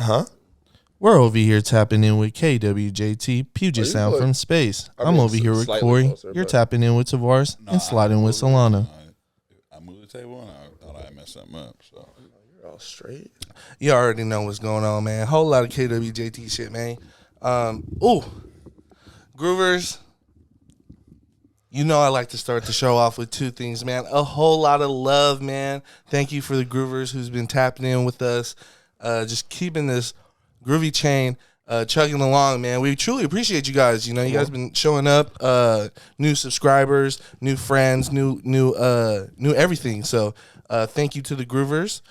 Huh? We're over here tapping in with KWJT, Puget Sound from space. I'm over here with Corey. Closer, You're tapping in with Tavares and sliding with Solana. I moved the table and I thought I messed something up. So you're all straight. You already know what's going on, man. Whole lot of KWJT shit, man. Groovers. You know I like to start the show off with two things, man. A whole lot of love, man. Thank you for the Groovers who's been tapping in with us. Just keeping this groovy chain chugging along, man. We truly appreciate you guys. You know, you guys been showing up, new subscribers, new friends, new everything. So thank you to the Groovers.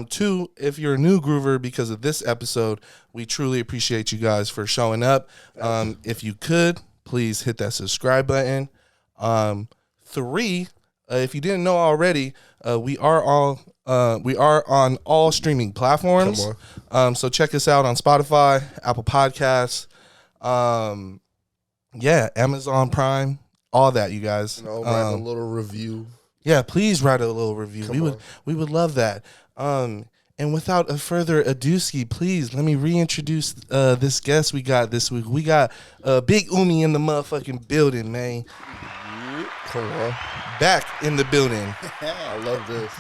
Two, if you're a new Groover because of this episode, we truly appreciate you guys for showing up. If you could, please hit that subscribe button. Three, if you didn't know already, we are on all streaming platforms. So check us out on Spotify, Apple Podcasts, Amazon Prime, all that, you guys. Write a little review. Yeah, please write a little review. We would love that. And without a further ado, please let me reintroduce this guest we got this week. We got Big Umi in the motherfucking building, man. Come on. Back in the building. I love this.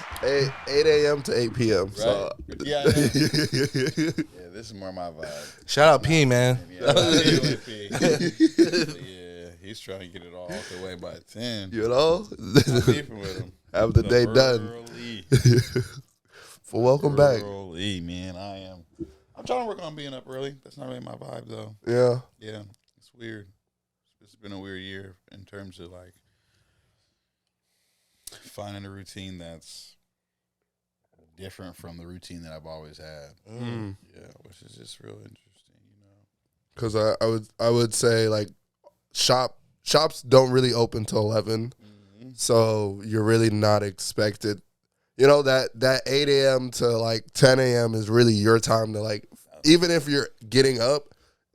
8 a.m. to 8 p.m. right. So. Yeah, this is more my vibe. Shout out P, man. Yeah, he's trying to get it all out the way by 10. You know? I'm beefing with him. Have the day done. Well, welcome back. Early, man. I'm trying to work on being up early. That's not really my vibe, though. Yeah. Yeah, it's weird. It's been a weird year in terms of, like, finding a routine that's different from the routine that I've always had. Yeah, which is just real interesting, you know. Because I would say, like, shops don't really open till 11, so you're really not expected. You know, that 8 a.m. to, like, 10 a.m. is really your time to, like, even if you're getting up,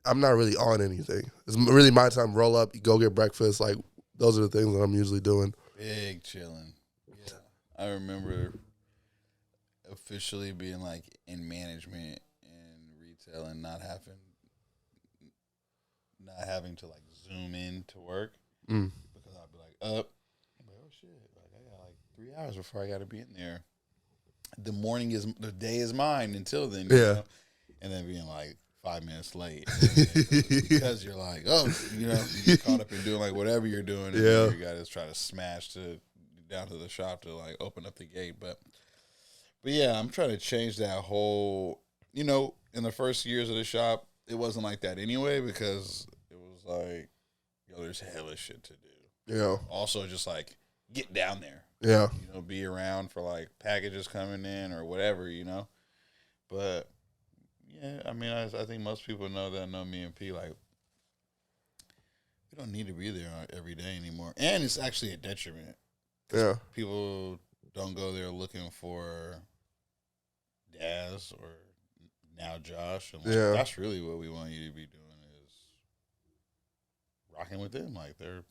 I'm not really on anything. It's really my time. Roll up, go get breakfast. Like, those are the things that I'm usually doing. Big chilling. Yeah. I remember officially being, like, in management and retail and not having to, like, zoom in to work because I'd be like up. I'm like, oh shit! Like I got like 3 hours before I got to be in there. The day is mine until then. You know? And then being like 5 minutes late because you're like, oh, you know, you get caught up in doing like whatever you're doing. And you got to try to smash down to the shop to like open up the gate. But yeah, I'm trying to change that whole. You know, in the first years of the shop, it wasn't like that anyway because it was like, yo, there's hella shit to do. Yeah. Also, just like get down there. Yeah. You know, be around for like packages coming in or whatever, you know. But yeah, I mean, I think most people know me and P, like, we don't need to be there every day anymore. And it's actually a detriment. Yeah. People don't go there looking for Daz or now Josh. And like, that's really what we want you to be doing is rocking with them. Like, they run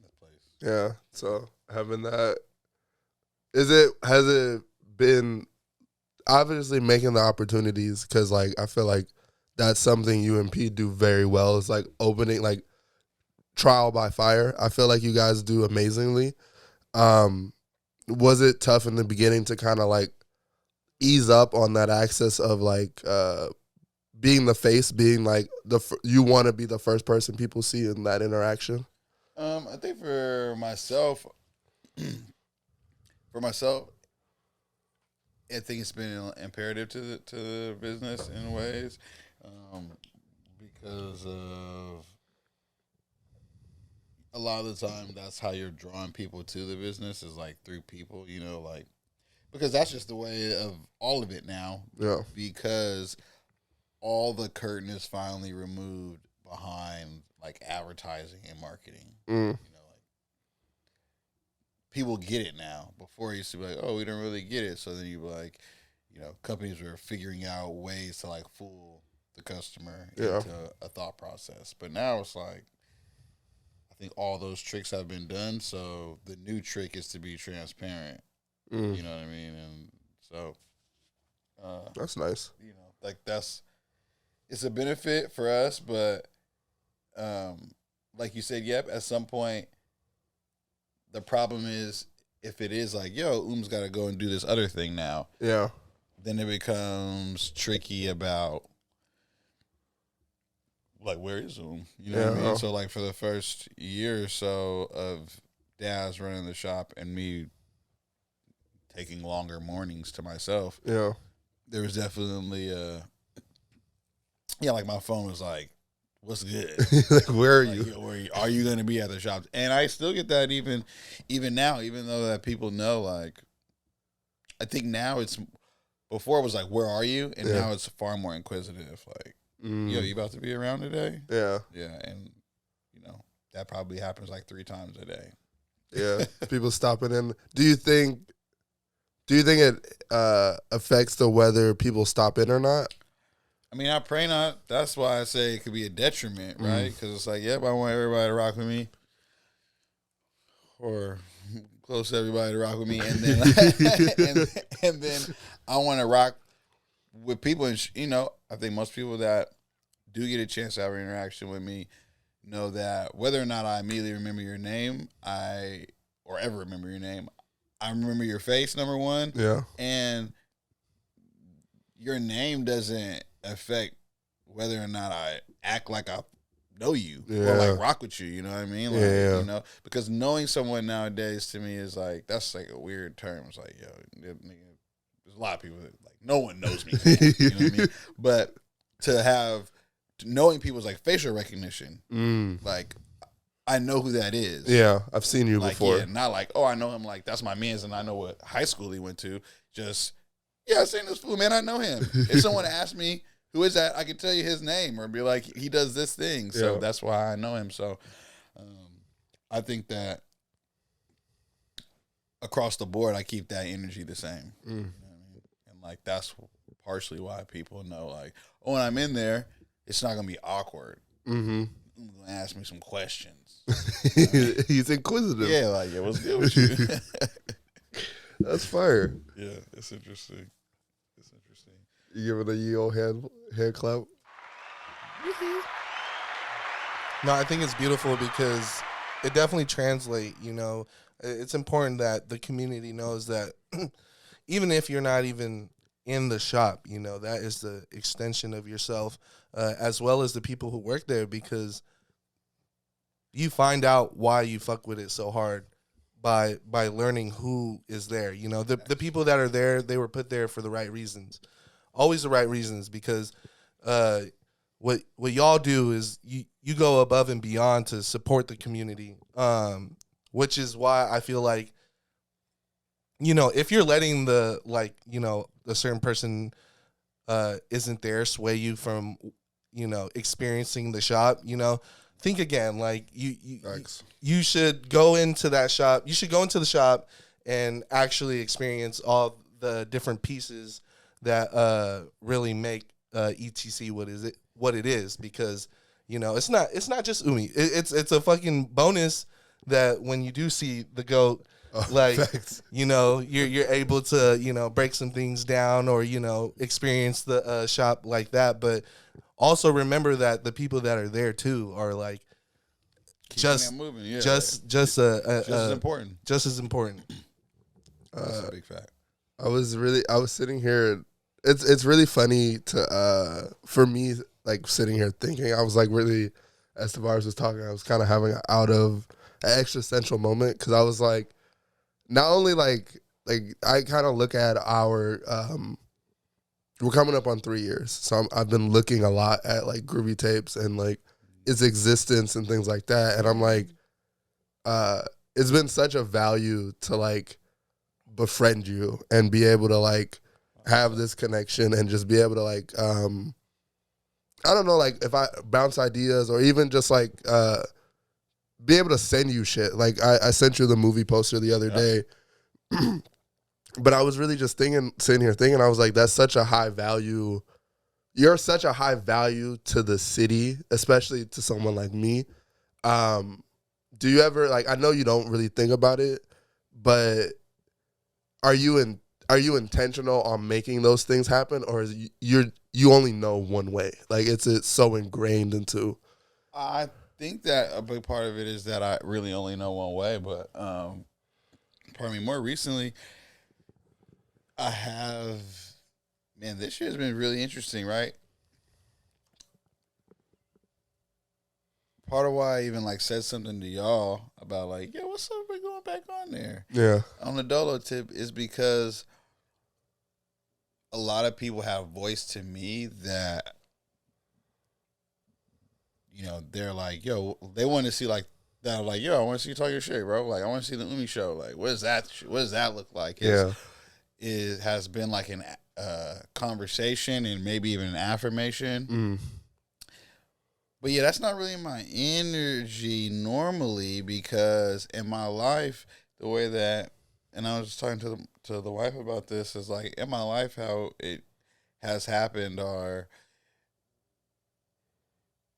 the place. Yeah. So having that, has it been obviously making the opportunities? Because like I feel like that's something you and Pete do very well. It's like opening, like trial by fire. I feel like you guys do amazingly. Was it tough in the beginning to kind of like ease up on that access of like being the face, being like you want to be the first person people see in that interaction? I think for myself, I think it's been imperative to the business in ways because of a lot of the time that's how you're drawing people to the business is like through people, you know, like because that's just the way of all of it now. Yeah. Because all the curtain is finally removed behind like advertising and marketing. You know, like people get it now. Before it used to be like, oh, we don't really get it. So then you like, you know, companies were figuring out ways to like fool the customer into a thought process. But now it's like, I think all those tricks have been done. So the new trick is to be transparent. You know what I mean? And so that's nice. You know, like it's a benefit for us, but like you said, yep, at some point the problem is if it is like, yo, got to go and do this other thing now. Yeah. Then it becomes tricky about like, where is Zoom? You know what I mean? So like for the first year or so of Daz running the shop and me taking longer mornings to myself, yeah, there was definitely like my phone was like, what's good? like, where are Like, you? yo, are you going to be at the shops? And I still get that even now, even though that people know, like, I think now it's, before it was like, where are you? And now it's far more inquisitive. Like, yo, you about to be around today? Yeah. Yeah. And, you know, that probably happens like 3 times a day. Yeah. People stopping in. Do you think it affects the whether people stop in or not? I mean, I pray not. That's why I say it could be a detriment, right? Because it's like, yep, I want everybody to rock with me, or close to everybody to rock with me, and then and then I want to rock with people. And you know, I think most people that do get a chance to have an interaction with me know that whether or not I immediately remember your name, or ever remember your name, I remember your face, number one, Yeah. and your name doesn't affect whether or not I act like I know you or like rock with you. You know what I mean? Like, you know, because knowing someone nowadays to me is like, that's like a weird term. It's like, yo, there's a lot of people that like, no one knows me. You know what I mean? But knowing people's like facial recognition, like I know who that is. Yeah, I've seen you like, before. Yeah, not like, oh, I know him. Like, that's my man's, and I know what high school he went to. Just, yeah, I seen this fool, man. I know him. If someone asked me, who is that? I can tell you his name or be like, he does this thing. So that's why I know him. So I think that across the board, I keep that energy the same. You know what I mean? And like, that's partially why people know, like, oh, when I'm in there, it's not going to be awkward. Mm-hmm. You're going to ask me some questions. He's inquisitive. Yeah, like, yeah, what's good with you? That's fire. Yeah, it's interesting. You give it a ye old hand clap. No, I think it's beautiful because it definitely translates. You know, it's important that the community knows that even if you're not even in the shop, you know, that is the extension of yourself, as well as the people who work there, because you find out why you fuck with it so hard by learning who is there. You know, the people that are there, they were put there for the right reasons. Always the right reasons, because what y'all do is you go above and beyond to support the community, which is why I feel like, you know, if you're letting the, like, you know, a certain person isn't there sway you from, you know, experiencing the shop, you know, think again. Like, you should go into that shop. You should go into the shop and actually experience all the different pieces that really make ETC what it is, because, you know, it's not just Umi. It's a fucking bonus that when you do see the GOAT, like, Facts. you know, you're able to, you know, break some things down, or, you know, experience the shop like that. But also remember that the people that are there too are like just moving. Yeah, just as important. Just as important. That's a big fact. I was sitting here. It's really funny to for me, like, sitting here thinking. I was like, really, as Tavares was talking, I was kind of having an existential moment, because I was like, not only like I kind of look at our we're coming up on 3 years, so I've been looking a lot at like Groovy Tapes and like its existence and things like that, and I'm like, it's been such a value to like befriend you and be able to like have this connection and just be able to like I don't know, like, if I bounce ideas or even just like be able to send you shit. Like, I sent you the movie poster the other day, but I was really just sitting here thinking, I was like, that's such a high value. You're such a high value to the city, especially to someone like me. Do you ever, like, I know you don't really think about it, but are you intentional on making those things happen, or is you only know one way. Like it's so ingrained into. I think that a big part of it is that I really only know one way, but pardon me, more recently I have, man, this year has been really interesting, right? Part of why I even like said something to y'all about like, yeah, what's up? We're going back on there. Yeah. On the Dolo tip is because a lot of people have voiced to me that, you know, they're like, yo, they want to see like that. Like, yo, I want to see you talk your shit, bro. Like, I want to see the Umi show. Like, what does that look like? It has been like an conversation and maybe even an affirmation. But yeah, that's not really my energy normally, because in my life, the way that, and I was just talking to the wife about this, is like in my life how it has happened are,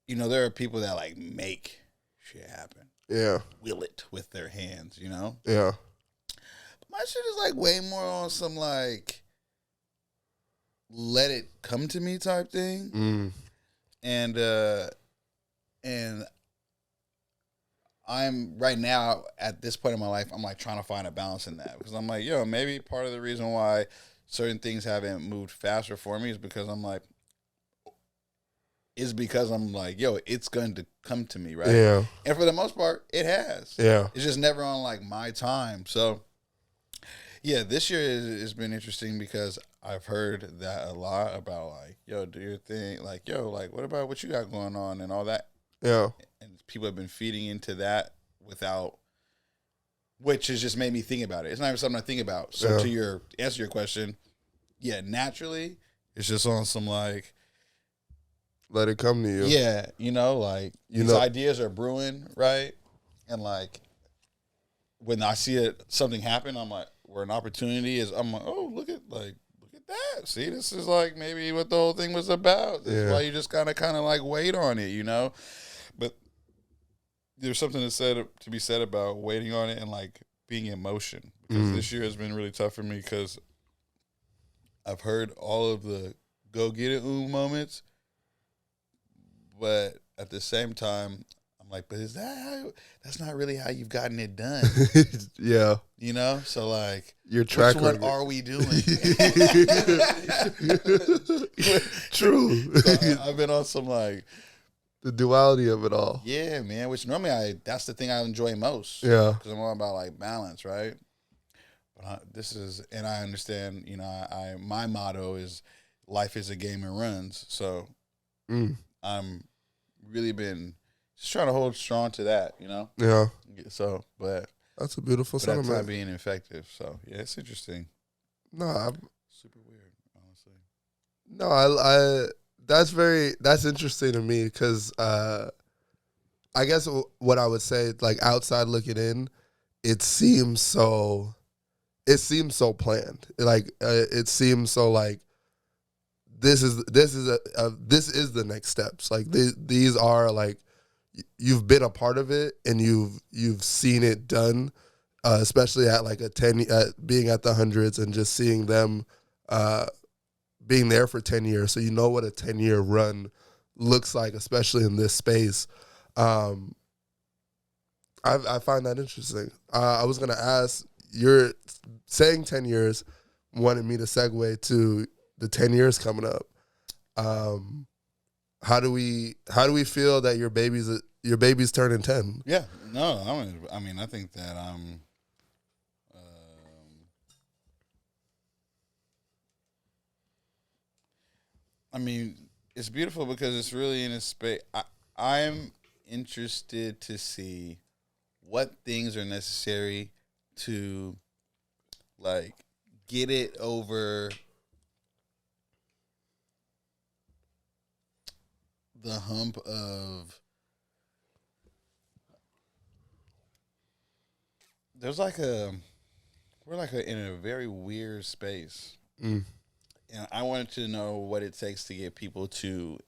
you know, there are people that like make shit happen. Yeah. Will it with their hands, you know? Yeah. My shit is like way more on some like let it come to me type thing. And I'm right now at this point in my life, I'm like trying to find a balance in that, because I'm like, yo, maybe part of the reason why certain things haven't moved faster for me is because I'm like, yo, it's going to come to me, right? Yeah. And for the most part, it has. Yeah. It's just never on like my time. So yeah, this year has been interesting because I've heard that a lot about like, yo, do your thing. Like, yo, like, what about what you got going on and all that? Yeah. And people have been feeding into that which has just made me think about it. It's not even something I think about. So to answer your question, yeah, naturally, it's just on some like, let it come to you. yeah, you know, like these ideas are brewing, right? And like when I see something happen, I'm like, where an opportunity is, I'm like, oh, look at that. See, this is like maybe what the whole thing was about. This is why you just kind of like wait on it, you know? But there's something to be said about waiting on it and like being in motion. Because this year has been really tough for me because I've heard all of the go get it moments, but at the same time, I'm like, but is that that's not really how you've gotten it done? Yeah. You know? So like, your track which one are we doing? True. So I've been on some like the duality of it all. Yeah, man. Which normally that's the thing I enjoy most. Yeah. Because I'm all about like balance, right? But and I understand. You know, my motto is life is a game and runs. So I'm really been just trying to hold strong to that. You know. Yeah. So, but that's a beautiful sentiment. That's not being effective. So yeah, it's interesting. No, super weird, honestly. No, that's interesting to me because I guess what I would say, like outside looking in, it seems so planned. Like it seems so like this is the next steps. Like these are like you've been a part of it and you've seen it done, especially at like being at the hundreds and just seeing them being there for 10 years. So you know what a 10-year run looks like, especially in this space. I find that interesting. I was gonna ask, you're saying 10 years, wanted me to segue to the 10 years coming up. How do we feel that your baby's turning 10? Yeah, no, I mean, I think that I mean, it's beautiful because it's really in a space. I'm interested to see what things are necessary to like get it over the hump of we're in a very weird space. And I wanted to know what it takes to get people to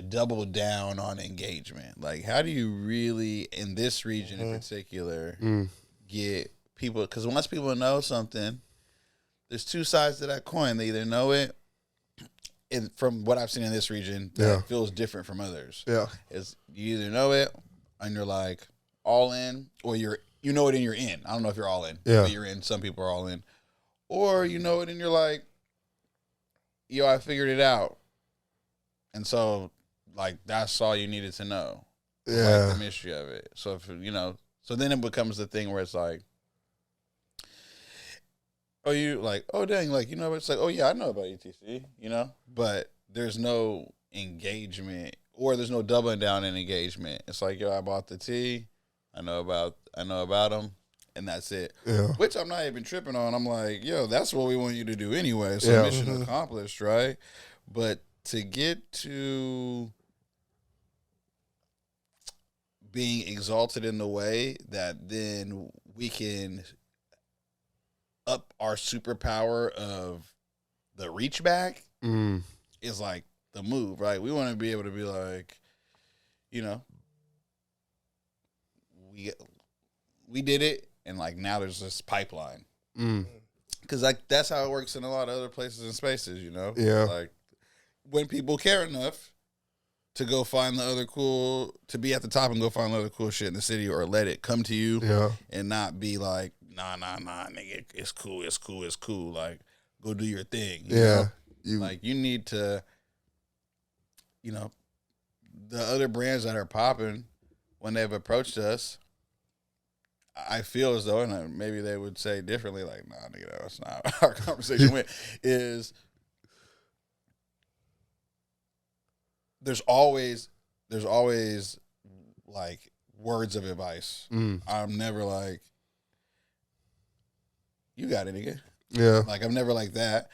double down on engagement. Like, how do you really, in this region in particular, get people? Because once people know something, there's two sides to that coin. They either know it from what I've seen in this region, that feels different from others. Yeah. Is you either know it and you're like all in, or you know it and you're in. I don't know if you're all in. Yeah. But you're in. Some people are all in. Or you know it and you're like, yo, I figured it out. And so, like, that's all you needed to know. Yeah. Like, the mystery of it. So, if, so then it becomes the thing where it's like, oh, you like, oh, dang, like, it's like, oh, yeah, I know about ETC, but there's no engagement, or there's no doubling down in engagement. It's like, yo, I bought the tea, I know about them, and that's it. Yeah. Which I'm not even tripping on. I'm like, yo, that's what we want you to do anyway. So mission accomplished, right? But to get to being exalted in the way that then we can up our superpower of the reach back is like the move, right? We want to be able to be like, we did it, and like now there's this pipeline. Because like that's how it works in a lot of other places and spaces, Yeah. Like when people care enough to go find the other cool, to be at the top and go find the other cool shit in the city, or let it come to you, and not be like, nah, nigga, it's cool. Like, go do your thing. You know? Like, you need to, the other brands that are popping, when they've approached us, I feel as though, and maybe they would say differently, like, nah, nigga, that's not our conversation went, is there's always like words of advice. I'm never like, you got it, nigga. Yeah. Like, I'm never like that.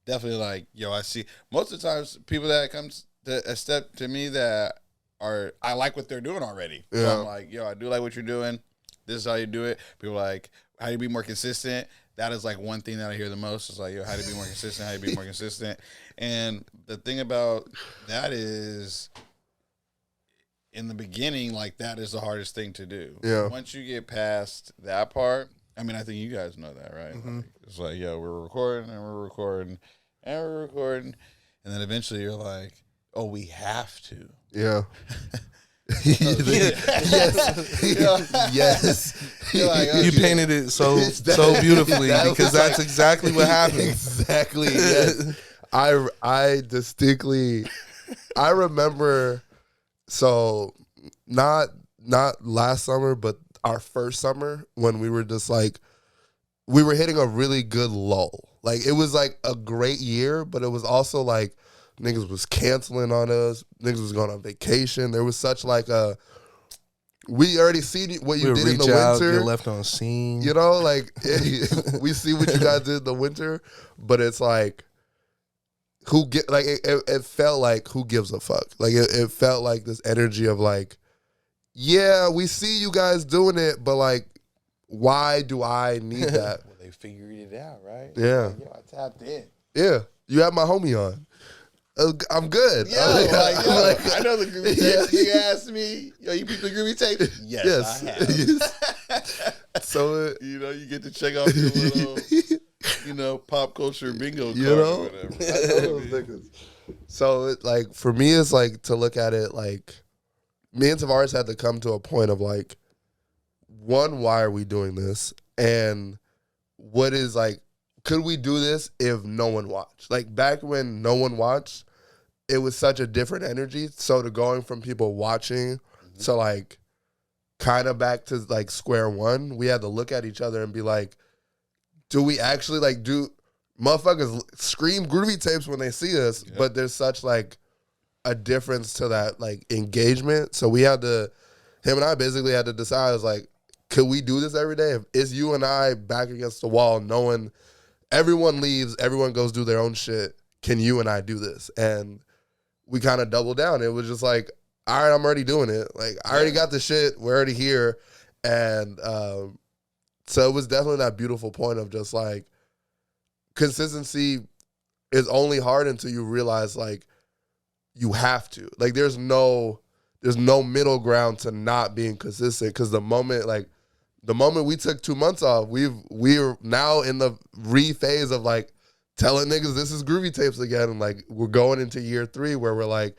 Definitely like, yo, I see most of the times people that comes to a step to me that I like what they're doing already. Yeah. So I'm like, yo, I do like what you're doing. This is how you do it. People are like, how do you be more consistent? That is like one thing that I hear the most. Is like, yo, how to be more consistent? How you be more consistent? And the thing about that is, in the beginning, like, that is the hardest thing to do. Yeah. Once you get past that part, I mean, I think you guys know that, right? Like, it's like, yo, we're recording and we're recording and we're recording, and then eventually you're like, oh, we have to. Yeah. Yes. You're like, You painted it so beautifully, because that's exactly what happened. Exactly. Yes. I distinctly, I remember. So not last summer, but our first summer, when we were just like, we were hitting a really good lull. Like, it was like a great year, but it was also like niggas was canceling on us. Niggas was going on vacation. There was such like a, we already see what you did in the winter. Get left on scene. Like, we see what you guys did in the winter, but it's like, it felt like, who gives a fuck? Like, it felt like this energy of like, yeah, we see you guys doing it, but like, why do I need that? Well, they figured it out, right? Yeah. Like, yo, I tapped in. Yeah. You have my homie on. I'm good. Yo, I know the groovy tape. You asked me, yo, you beat the groovy tape? Yes. I have. So, you get to check off your little, pop culture bingo card or whatever. I know those niggas. So, like, for me, it's like to look at it like, me and Tavares had to come to a point of like, one, why are we doing this? And what is like, could we do this if no one watched? Like, back when no one watched, it was such a different energy. So to going from people watching to like kind of back to like square one, we had to look at each other and be like, do we actually like motherfuckers scream groovy tapes when they see us, but there's such like a difference to that like engagement. So we had to, him and I basically had to decide, I was like, could we do this every day? If it's you and I back against the wall, knowing everyone leaves, everyone goes do their own shit, can you and I do this? And we kind of doubled down. It was just like, all right, I'm already doing it. Like, I already got the shit. We're already here. And so it was definitely that beautiful point of just like, consistency is only hard until you realize like you have to. Like, there's no middle ground to not being consistent, because the moment we took 2 months off, we're now in the phase of like, telling niggas this is Groovy Tapes again. And like, we're going into year 3 where we're like,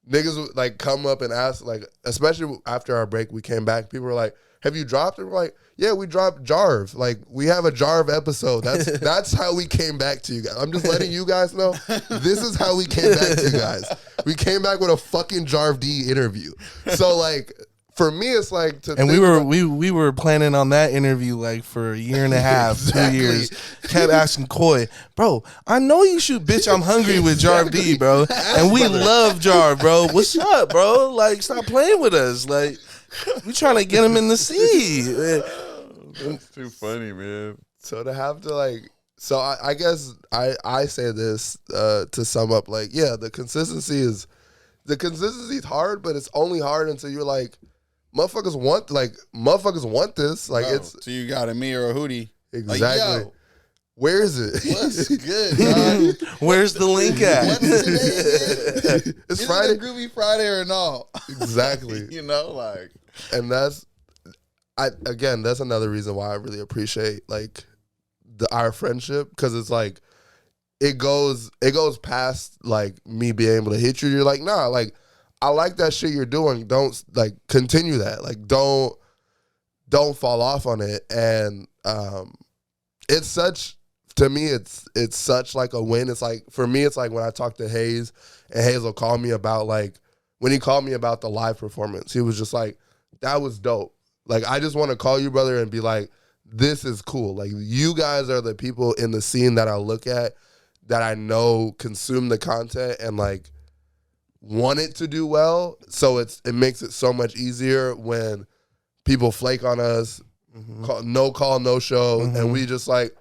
niggas would like come up and ask, like, especially after our break, we came back. People were like, "Have you dropped it?" We're like, "Yeah, we dropped Jarv. Like, we have a Jarv episode. That's how we came back to you guys. I'm just letting you guys know. This is how we came back to you guys. We came back with a fucking Jarv D interview. So like, for me, it's like to and we were planning on that interview like for a year and a half, Exactly. 2 years. Kept asking Coy, bro, I know you shoot Bitch I'm Hungry with Jarv D, bro. And we love Jarv, bro. What's up, bro? Like, stop playing with us. Like, we trying to get him in the sea. That's too funny, man. So to have to like, so I guess I say this to sum up, like, yeah, the consistency is hard, but it's only hard until you're like, motherfuckers want this. Like, Bro, it's so you got a me or a Hootie. exactly. Like, yo, where is it? what's good, dog? Where's the link at? What's today? It's Is Friday. it a Groovy Friday or no? Exactly. You know, like, And that's another reason why I really appreciate like our friendship, because it's like it goes past like me being able to hit you. You're like, nah, like, I like that shit you're doing. Don't like continue that. Like, don't fall off on it. And it's such, to me, it's such like a win. It's like, for me, it's like when I talk to Hayes and Hayes will call me about like, when he called me about the live performance, he was just like, that was dope. Like, I just want to call you, brother, and be like, this is cool. Like, you guys are the people in the scene that I look at, that I know consume the content and like want it to do well. So it makes it so much easier when people flake on us, no call, no show, and we just like,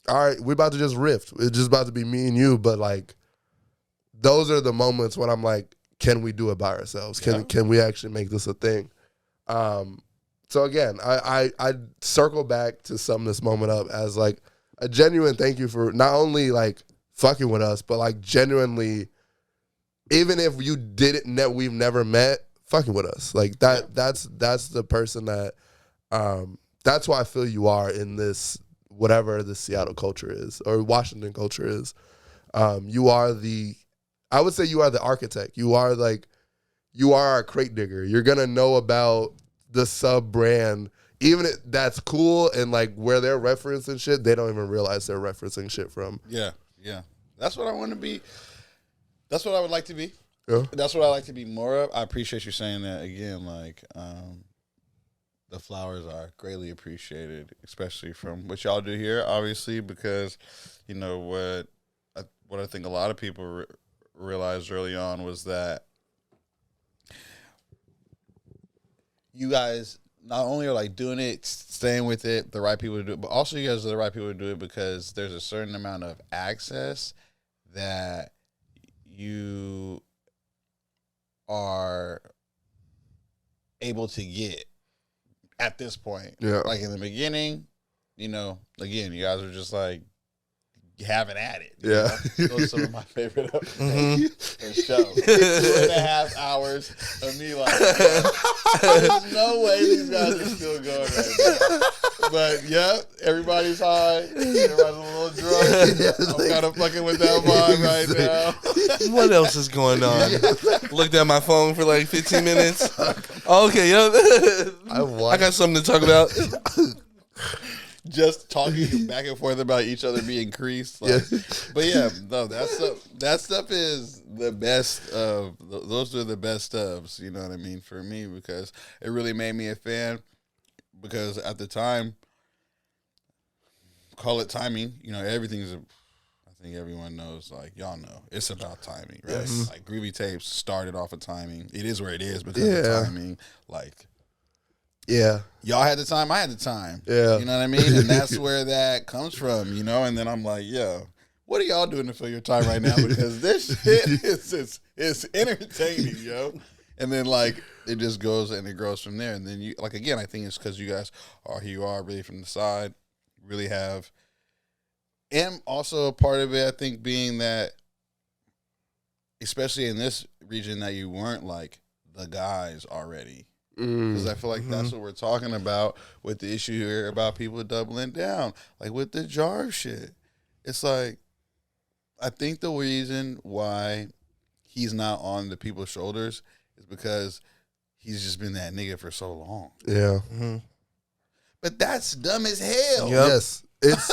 all right, we're about to just riff. It's just about to be me and you. But like, those are the moments when I'm like, can we do it by ourselves? Can we actually make this a thing? So again, I circle back to sum this moment up as like a genuine thank you for not only like fucking with us, but like genuinely, even if you didn't, we've never met, fucking with us. Like that's the person that, that's why I feel you are in this, whatever the Seattle culture is or Washington culture is. You are I would say you are the architect. You are our crate digger. You're going to know about the sub brand, even if that's cool, and like where they're referencing shit, they don't even realize they're referencing shit from. yeah. That's what I want to be. That's what I would like to be. Yeah. That's what I like to be more of. I appreciate you saying that again. Like, the flowers are greatly appreciated, especially from what y'all do here, obviously, because, you know, what I think a lot of people realized early on was that you guys not only are like doing it, staying with it, the right people to do it, but also you guys are the right people to do it because there's a certain amount of access that you are able to get at this point. Yeah. Like in the beginning, you know, again, you guys are just like having at it. You Yeah. know? Those are some of my favorite shows. 2.5 hours of me like, there's no way these guys are still going right now. But yeah, everybody's high. Everybody's a little drunk. I'm kind of fucking with that vibe right now. What else is going on? Looked at my phone for like 15 minutes. Okay, I got something to talk about. Just talking back and forth about each other being creased. Like, but yeah, no, that stuff is the best of, those are the best ofs, you know what I mean, for me, because it really made me a fan, because at the time, call it timing, you know, everything's, I think everyone knows, like, y'all know, it's about timing, right? Yes. Like, Groovy Tapes started off of timing. It is where it is because of timing. Like, Yeah. y'all had the time, I had the time. Yeah. You know what I mean? And that's where that comes from, you know? And then I'm like, yo, what are y'all doing to fill your time right now? Because this shit is entertaining, yo. And then, like, it just goes and it grows from there. And then, you, like, again, I think it's because you guys are who you are, really from the side, really have. And also a part of it, I think, being that, especially in this region, that you weren't, like, the guys already. Because I feel like that's what we're talking about with the issue here about people doubling down. Like with the Jarv shit. It's like, I think the reason why he's not on the people's shoulders is because he's just been that nigga for so long. Yeah. But that's dumb as hell. Yep. Yes. It's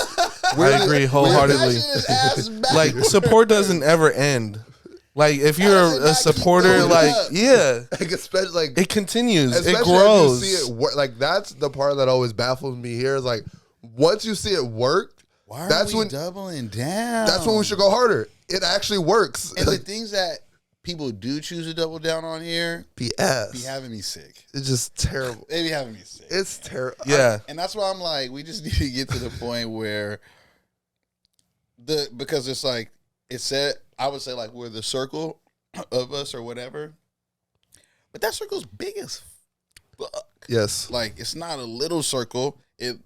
I agree wholeheartedly. Pushing his ass back. Like support doesn't ever end. Like if you're does it a not keep supporter, going like up? yeah, like, especially like it continues. It especially grows. if you see it work. Like that's the part that always baffles me here is like once you see it work, Why are that's we when doubling down? that's when we should go harder. It actually works. And the things that people do choose to double down on here BS. be having me sick. It's just terrible. They be having me sick. It's terrible. Yeah. And that's why I'm like, we just need to get to the point where because it's like it said, I would say like we're the circle of us or whatever, but that circle's big as fuck. Yes. Like it's not a little circle. It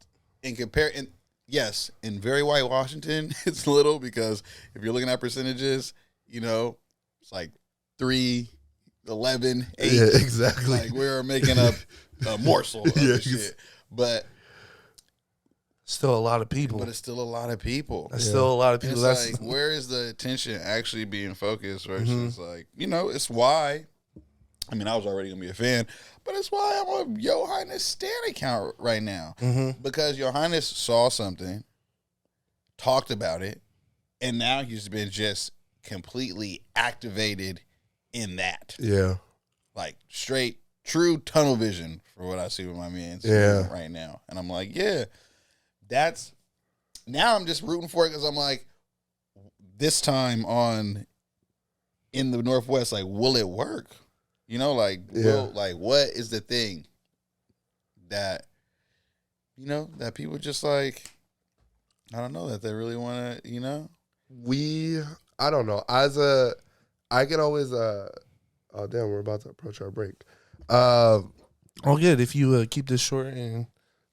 yes, in very white Washington, it's little because if you're looking at percentages, you know, it's like 3, 11, 8. Yeah, exactly. Like we're making up a morsel of Yeah, the shit. But Still a lot of people. it's still a lot of people. That's still a lot of And people. it's That's like, where is the attention actually being focused versus like, you know, it's why. I mean, I was already gonna be a fan, but it's why I'm on Yo Highness Stan account right now because Yo Highness saw something, talked about it, and now he's been just completely activated in that, Yeah. like straight, true tunnel vision for what I see with my man Yeah. right now, and I'm like, yeah, that's. Now I'm just rooting for it because I'm like, this time in the Northwest, like, will it work? You know, like, what is the thing that, you know, that people just like, I don't know, that they really want to, you know? I don't know. I can always, oh damn, we're about to approach our break. all good if you keep this short and.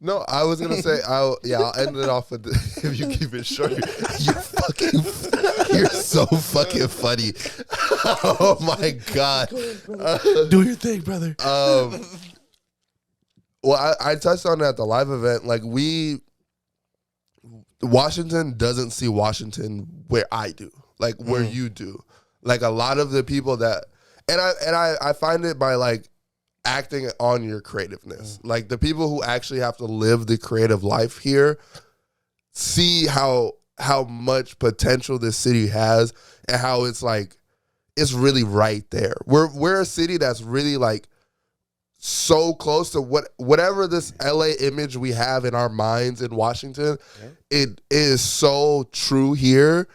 No, I was gonna say, I'll end it off with if you keep it short. You're so fucking funny. Oh my god. Do your thing, brother. Well, I touched on it at the live event. Like Washington doesn't see Washington where I do, like where you do. Like a lot of the people that, and I find it by like acting on your creativeness. Like the people who actually have to live the creative life here see how much potential this city has and how it's like it's really right there. We're a city that's really like so close to whatever this LA image we have in our minds in Washington. It is so true here,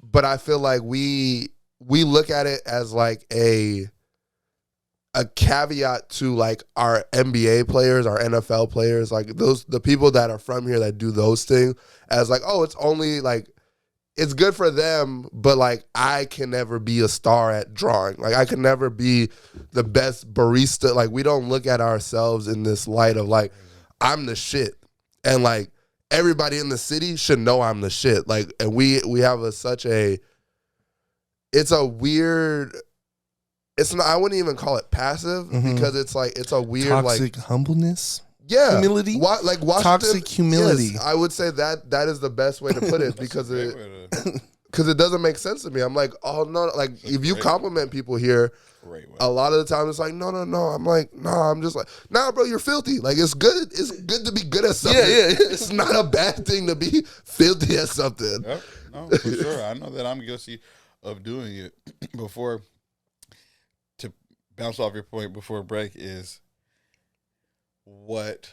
but I feel like we look at it as like a caveat to like our NBA players, our NFL players, like the people that are from here that do those things as like, oh, it's only like, it's good for them, but like I can never be a star at drawing. Like I can never be the best barista. Like we don't look at ourselves in this light of like, I'm the shit. And like everybody in the city should know I'm the shit. Like, and we have it's a weird, it's not, I wouldn't even call it passive because it's like, it's a weird Toxic like humbleness. yeah, humility? Like Washington, Toxic humility. yes, I would say that is the best way to put it because it doesn't make sense to me. I'm like, oh no, like if you compliment people here, a lot of the time it's like, no. I'm like, no, I'm just like, nah, bro, you're filthy. Like it's good. It's good to be good at something. Yeah. It's not a bad thing to be filthy at something. Yep. No, for sure. I know that I'm guilty of doing it. Before, to bounce off your point before break, is what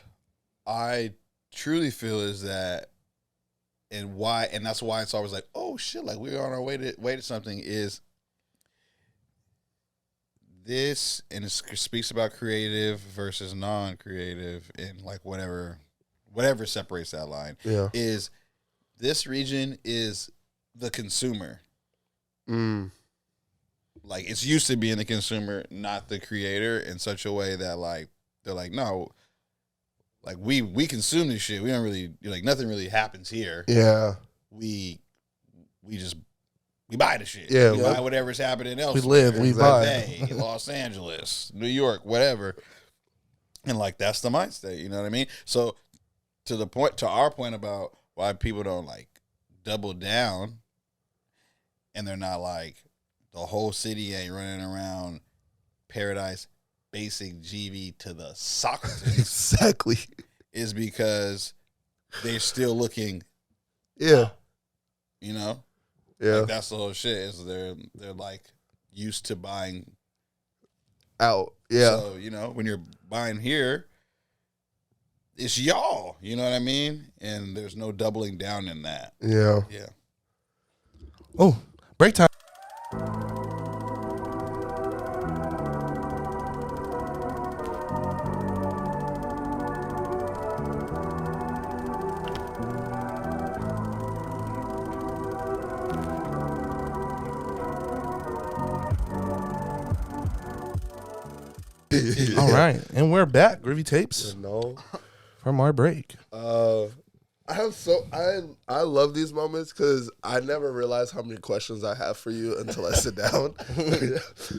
I truly feel is that, and that's why it's always like, oh shit, like we're on our way to something, is this, and it speaks about creative versus non-creative, and like whatever separates that line, is this region is the consumer. Like it's used to being the consumer, not the creator, in such a way that like they're like, no, like we consume this shit. We don't really, like, nothing really happens here. Yeah, we buy the shit. Yeah, we buy whatever's happening elsewhere. We live, we buy. Bay, Los Angeles, New York, whatever. And like that's the mind state. You know what I mean? So to our point about why people don't like double down, and they're not like the whole city ain't running around Paradise Basic GB to the Socrates Exactly. is because they're still looking, Yeah. you know? Yeah. Like, that's the whole shit. Is they're like used to buying Out. Yeah. So, you know, when you're buying here, it's y'all. You know what I mean? And there's no doubling down in that. Yeah. Yeah. Oh, break time. All right, and we're back, Groovy Tapes, No. from our break. I love these moments because I never realized how many questions I have for you until I sit down.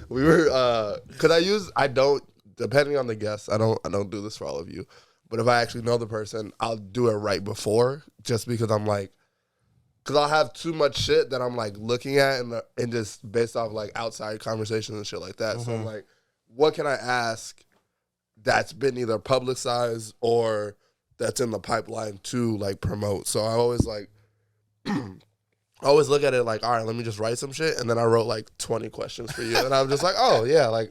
We were because I don't, depending on the guest, I don't do this for all of you, but if I actually know the person, I'll do it right before, just because I'm like, because I'll have too much shit that I'm like looking at and just based off like outside conversations and shit like that. So I'm like, what can I ask that's been either publicized or that's in the pipeline to like promote? So I always like, I always look at it like, all right, let me just write some shit, and then I wrote like 20 questions for you, and I'm just like, oh yeah, like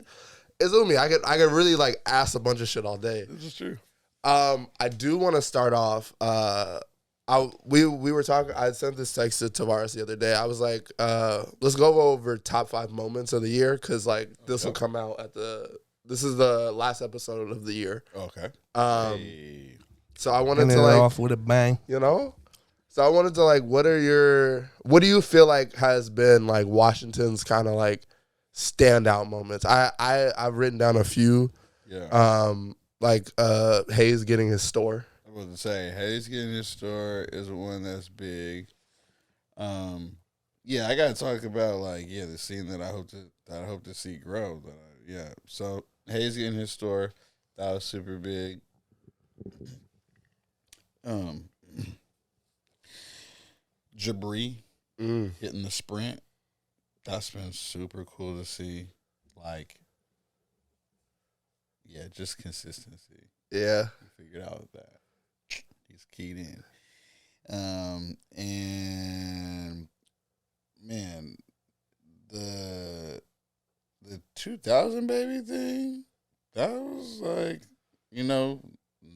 it's with me. I could really like ask a bunch of shit all day. This is true. I do want to start off. We were talking. I sent this text to Tavares the other day. I was like, let's go over top 5 moments of the year, because like this will come out at this is the last episode of the year. Okay. So I wanted Ending to it like, off with a bang. you know, so I wanted to like, what do you feel like has been like Washington's kind of like standout moments? I've written down a few. Yeah. Like Hayes getting his store. I was to say, Hayes getting his store is one that's big. Yeah, I gotta talk about like the scene that I hope to see grow. So Hayes getting his store, that was super big. Jabri hitting the sprint, that's been super cool to see. Like, just consistency. Yeah. He figured out that he's keyed in. And man, the 2000 baby thing, that was like,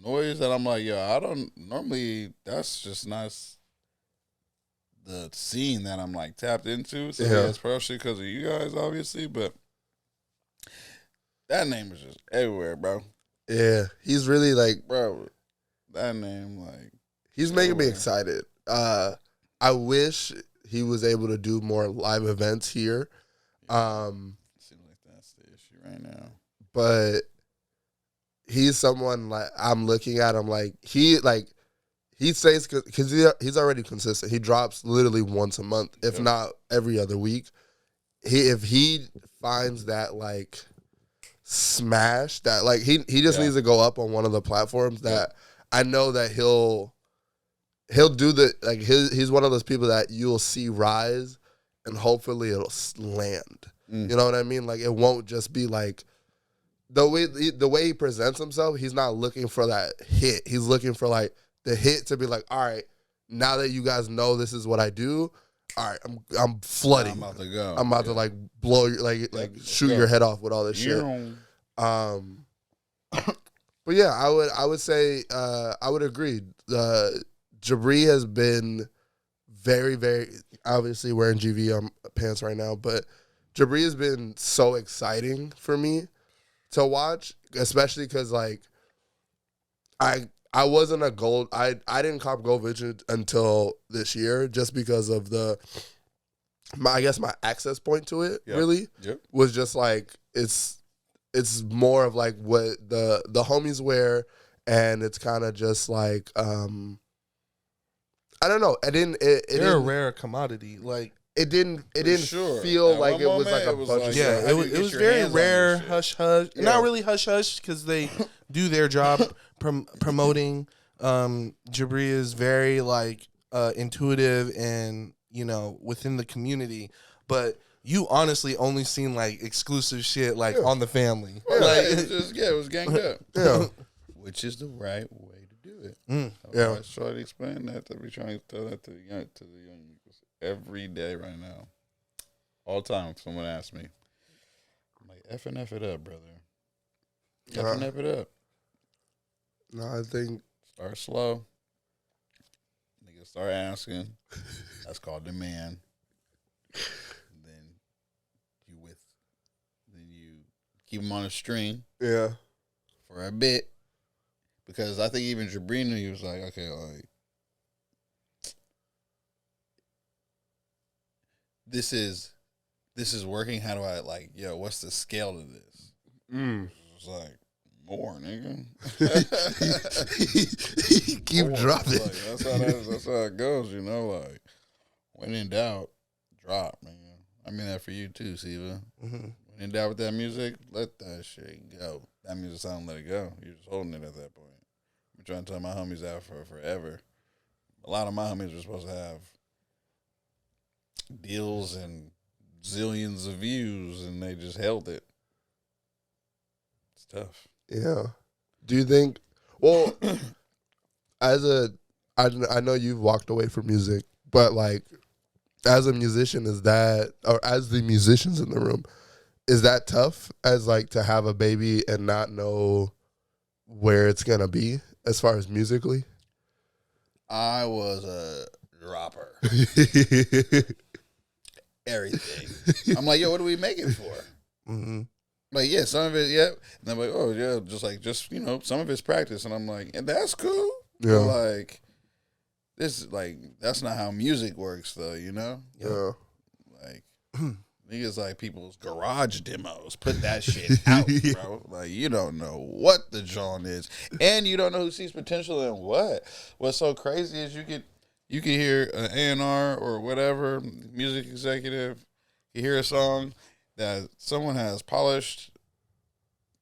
noise that I'm like, I don't normally, that's just not the scene that I'm like tapped into. So it's partially because of you guys, obviously, but that name is just everywhere, bro. Yeah, he's really like, Bro, that name, like, he's making me excited. I wish he was able to do more live events here. Seems like that's the issue right now. But he's someone like I'm looking at him like he stays, because he's already consistent. He drops literally once a month, if not every other week. If he finds that like smash, that like he just needs to go up on one of the platforms that I know that he'll do the like he's one of those people that you'll see rise and hopefully it'll land. You know what I mean? Like it won't just be like the way he presents himself. He's not looking for that hit. He's looking for like the hit to be like, all right, now that you guys know this is what I do, all right, I'm flooding. I'm about to go. I'm about to like blow your like shoot your head off with all this shit. But yeah, I would say I would agree. Jabri has been very, very, obviously wearing GV pants right now, but Jabri has been so exciting for me to watch, especially because like I wasn't a gold. I didn't cop Gold Vision until this year, just because of I guess my access point to it really was just like it's more of like what the homies wear, and it's kind of just like I don't know. They're a rare commodity. Like it didn't feel like it was like a bunch of shit. It was very rare, hush hush. Not really hush hush, because they do their job promoting. Jabri is very like intuitive and within the community, but you honestly only seen like exclusive shit like on the family. Right. Like, It was ganged up. Yeah. Which is the right way to do it. Yeah. I try to explain that. To be trying to tell that to the young people every day right now. All the time, if someone asks me, I'm like, F and F it up, brother. F and F it up. No, I think Start slow. Niggas start asking. That's called demand. Then you keep them on a string yeah. for a bit. Because I think even Jabrina, he was like, okay, like, this is working. How do I, like, yo, what's the scale to this? It's like, more, nigga. Keep More. dropping. Like, that's how it goes, you know? Like, when in doubt, drop, man. I mean that for you too, Siva. When in doubt with that music, let that shit go. That music sound, let it go. You're just holding it at that point. I'm trying to tell my homies out for forever. A lot of my homies were supposed to have deals and zillions of views, and they just held it. It's tough. Yeah. Do you think? Well, I know you've walked away from music, but like, as a musician, is that, or as the musicians in the room, is that tough? As like to have a baby and not know where it's gonna be as far as musically? I was a dropper. Everything. I'm like, yo, what do we make it for? Like, yeah, some of it, yeah. And I'm like, oh, yeah, just, you know, some of it's practice. And I'm like, and that's cool. Yeah. But like, this is like, that's not how music works, though, you know? Yeah. Like, niggas like people's garage demos. Put that shit out, bro. Like, you don't know what the John is. And you don't know who sees potential in what. What's so crazy is you could hear an A&R or whatever, music executive, you hear a song that someone has polished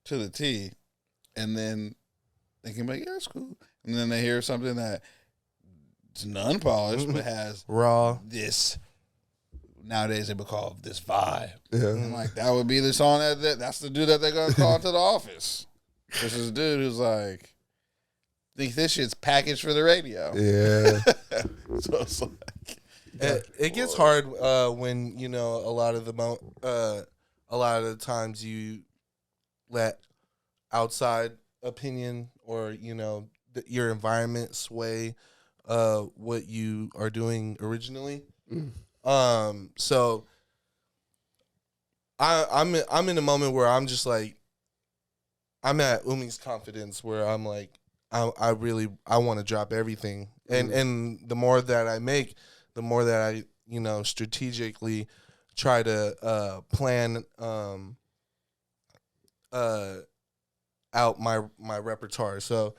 to the T, and then they can be like, yeah, it's cool. And then they hear something that it's non-polished but has raw. This, nowadays they would call this vibe. Yeah. And like, that would be the song that's the dude that they're going to call to the office. This is a dude who's like, think this shit's packaged for the radio. Yeah. So it's like, It gets hard when, you know, a lot of the times you let outside opinion or, you know, your environment sway what you are doing originally. So I'm in a moment where I'm just like, I'm at Umi's confidence where I'm like, I want to drop everything, and the more that I make, the more that I, you know, strategically try to plan out my repertoire. So,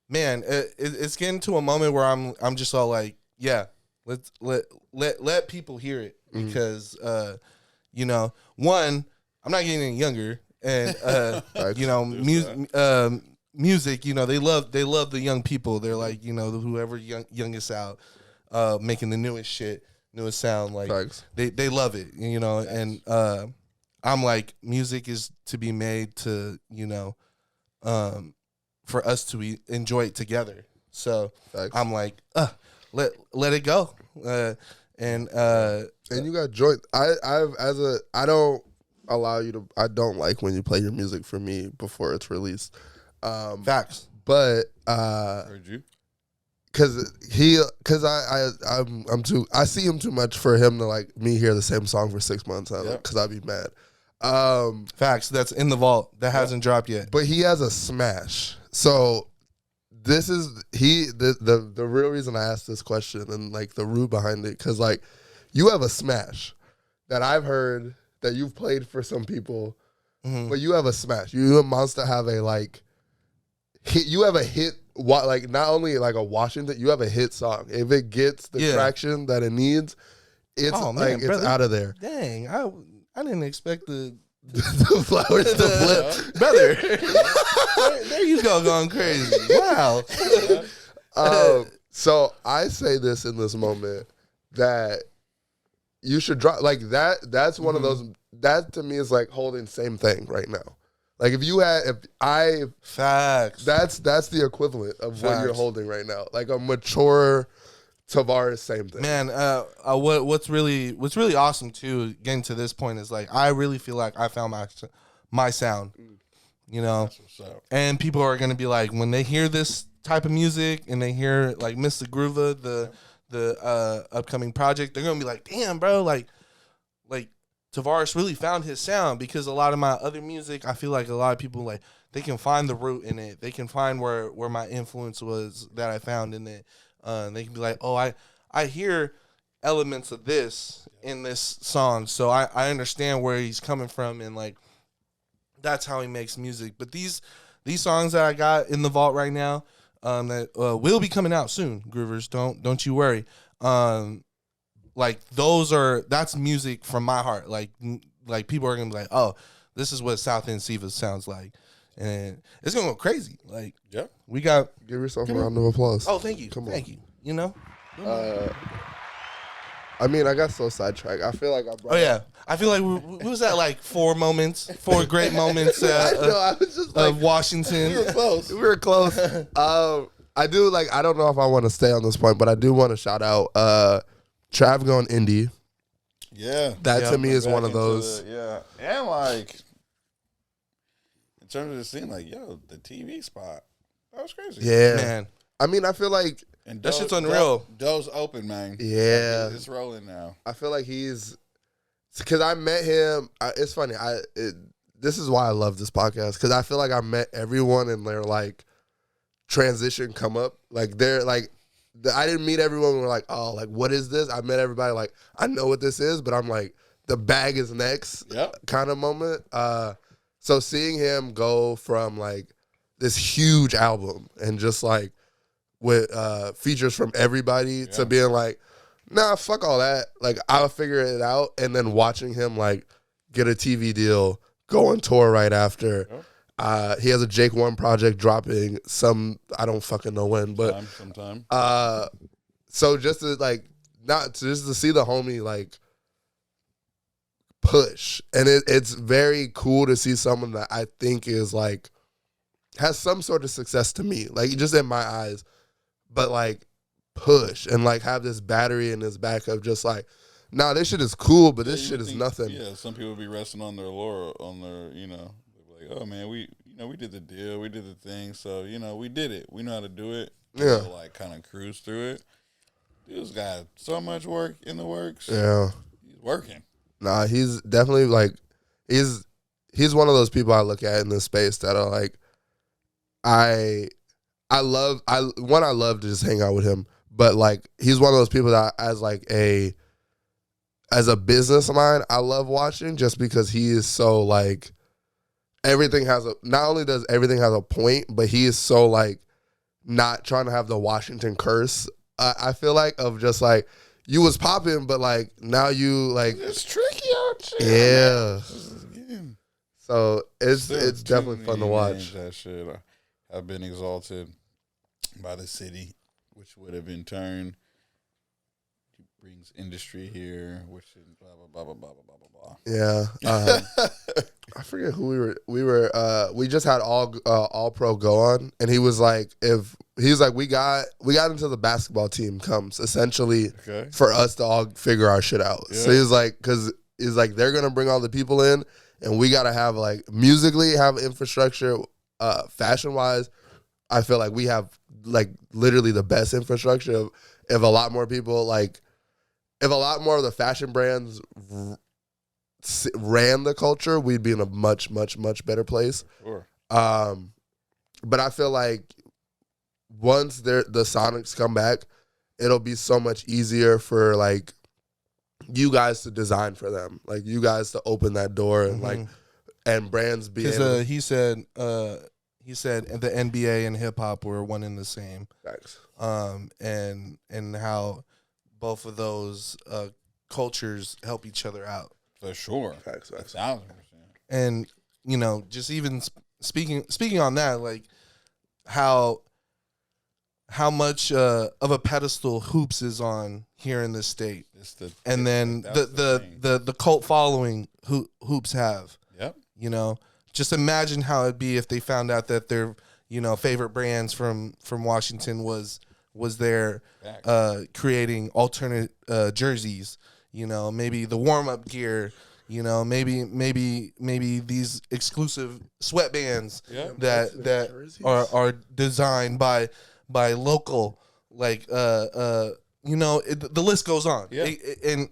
man, it's getting to a moment where I'm just all like, yeah, let's let people hear it, because you know, one, I'm not getting any younger, and you know, music, you know, they love the young people. They're like, you know, whoever youngest out, making the newest sound, like they love it, you know. And I'm like, music is to be made to, you know, for us to enjoy it together. So I'm like, let it go. And you got joint. I don't allow you to. I don't like when you play your music for me before it's released. Facts. But heard you. Cause I'm too. I see him too much for him to like me hear the same song for 6 months. Cause I'd be mad. Facts. That's in the vault. That hasn't dropped yet. But he has a smash. So this is the real reason I asked this question and like the root behind it. Cause like you have a smash that I've heard that you've played for some people, but you have a smash. You and Monster have a like hit. You have a hit. Like not only like a Washington, you have a hit song. If it gets the traction that it needs, it's it's out of there. Dang, I didn't expect the flowers to flip, brother. There you go, going crazy. Wow. So I say this in this moment that you should drop like that. That's one of those. That to me is like holding same thing right now. Like Facts. that's the equivalent of what you're Facts. holding right now. Like a mature Tavares, same thing. Man, what's really awesome too, getting to this point is like I really feel like I found my sound, you know, and people are gonna be like when they hear this type of music and they hear like Mr. Groova, the upcoming project, they're gonna be like, damn, bro, like Tavares really found his sound, because a lot of my other music, I feel like a lot of people like they can find the root in it, they can find where my influence was that I found in it. They can be like, oh, I hear elements of this in this song, so I understand where he's coming from, and like that's how he makes music. But these songs that I got in the vault right now, that will be coming out soon, Groovers, don't you worry. Like that's music from my heart. Like people are gonna be like, oh, this is what South End Siva sounds like, and it's gonna go crazy. Like, yeah, give yourself a round of applause. Oh, thank you, thank you. You know. I mean, I got so sidetracked. I feel like I brought. Oh yeah, I feel like we was at like four great moments I know. I was just like of Washington. We were close. I do like. I don't know if I want to stay on this point, but I do want to shout out Trav going indie. Yeah, that to me is one of those. And like in terms of the scene, like the TV spot, that was crazy. Yeah, man. I mean, I feel like that shit's unreal. Doe's open, man. Yeah, it's rolling now. I feel like because I met him. It's funny. This is why I love this podcast, because I feel like I met everyone in their like transition come up. Like they're like. I didn't meet everyone when we're like, oh, like, what is this? I met everybody like, I know what this is, but I'm like, the bag is next kind of moment. So seeing him go from like this huge album and just like with features from everybody to being like, nah, fuck all that. Like, I'll figure it out. And then watching him like get a TV deal, go on tour right after. He has a Jake One project dropping I don't fucking know when, but sometime. So just to like just to see the homie like push, and it's very cool to see someone that I think is like has some sort of success to me, like just in my eyes, but like push and like have this battery in his back of just like, nah, this shit is cool, but this shit is nothing. Yeah, some people be resting on their laurel, on their like, oh man, we did the deal, we did the thing, so we did it, we know how to do it. Yeah, so, like kind of cruise through it. Dude's got so much work in the works. Yeah, he's working. Nah, he's definitely like he's one of those people I look at in this space that are like I love to just hang out with him, but like he's one of those people that as a business mind I love watching, just because he is so like not only does everything have a point, but he is so like not trying to have the Washington curse. I feel like of just like you was popping, but like now you like it's tricky out here. Yeah. So it's definitely fun to watch. That shit have been exalted by the city, which would have in turn brings industry here, which is blah blah blah blah blah blah blah blah. Yeah. I forget who we just had all pro go on, and he was like, we got into the basketball team comes essentially for us to all figure our shit out. Yeah. So he's like, because he's like, they're gonna bring all the people in, and we gotta have like musically have infrastructure, fashion wise. I feel like we have like literally the best infrastructure. If a lot more people if a lot more of the fashion brands ran the culture, we'd be in a much, much, much better place. Sure. But I feel like once the Sonics come back, it'll be so much easier for like you guys to design for them, like you guys to open that door and like and brands be. Because he said the NBA and hip hop were one and the same. Thanks. And how both of those cultures help each other out. For sure. Facts. 1,000%. And, just even speaking on that, like how how much of a pedestal hoops is on here in this state, and then the cult following hoops have. Yep. You know, just imagine how it'd be if they found out that their favorite brands from Washington was there creating alternate jerseys. You know, maybe the warm up gear. You know, maybe these exclusive sweatbands that are designed by local, like the list goes on. Yeah.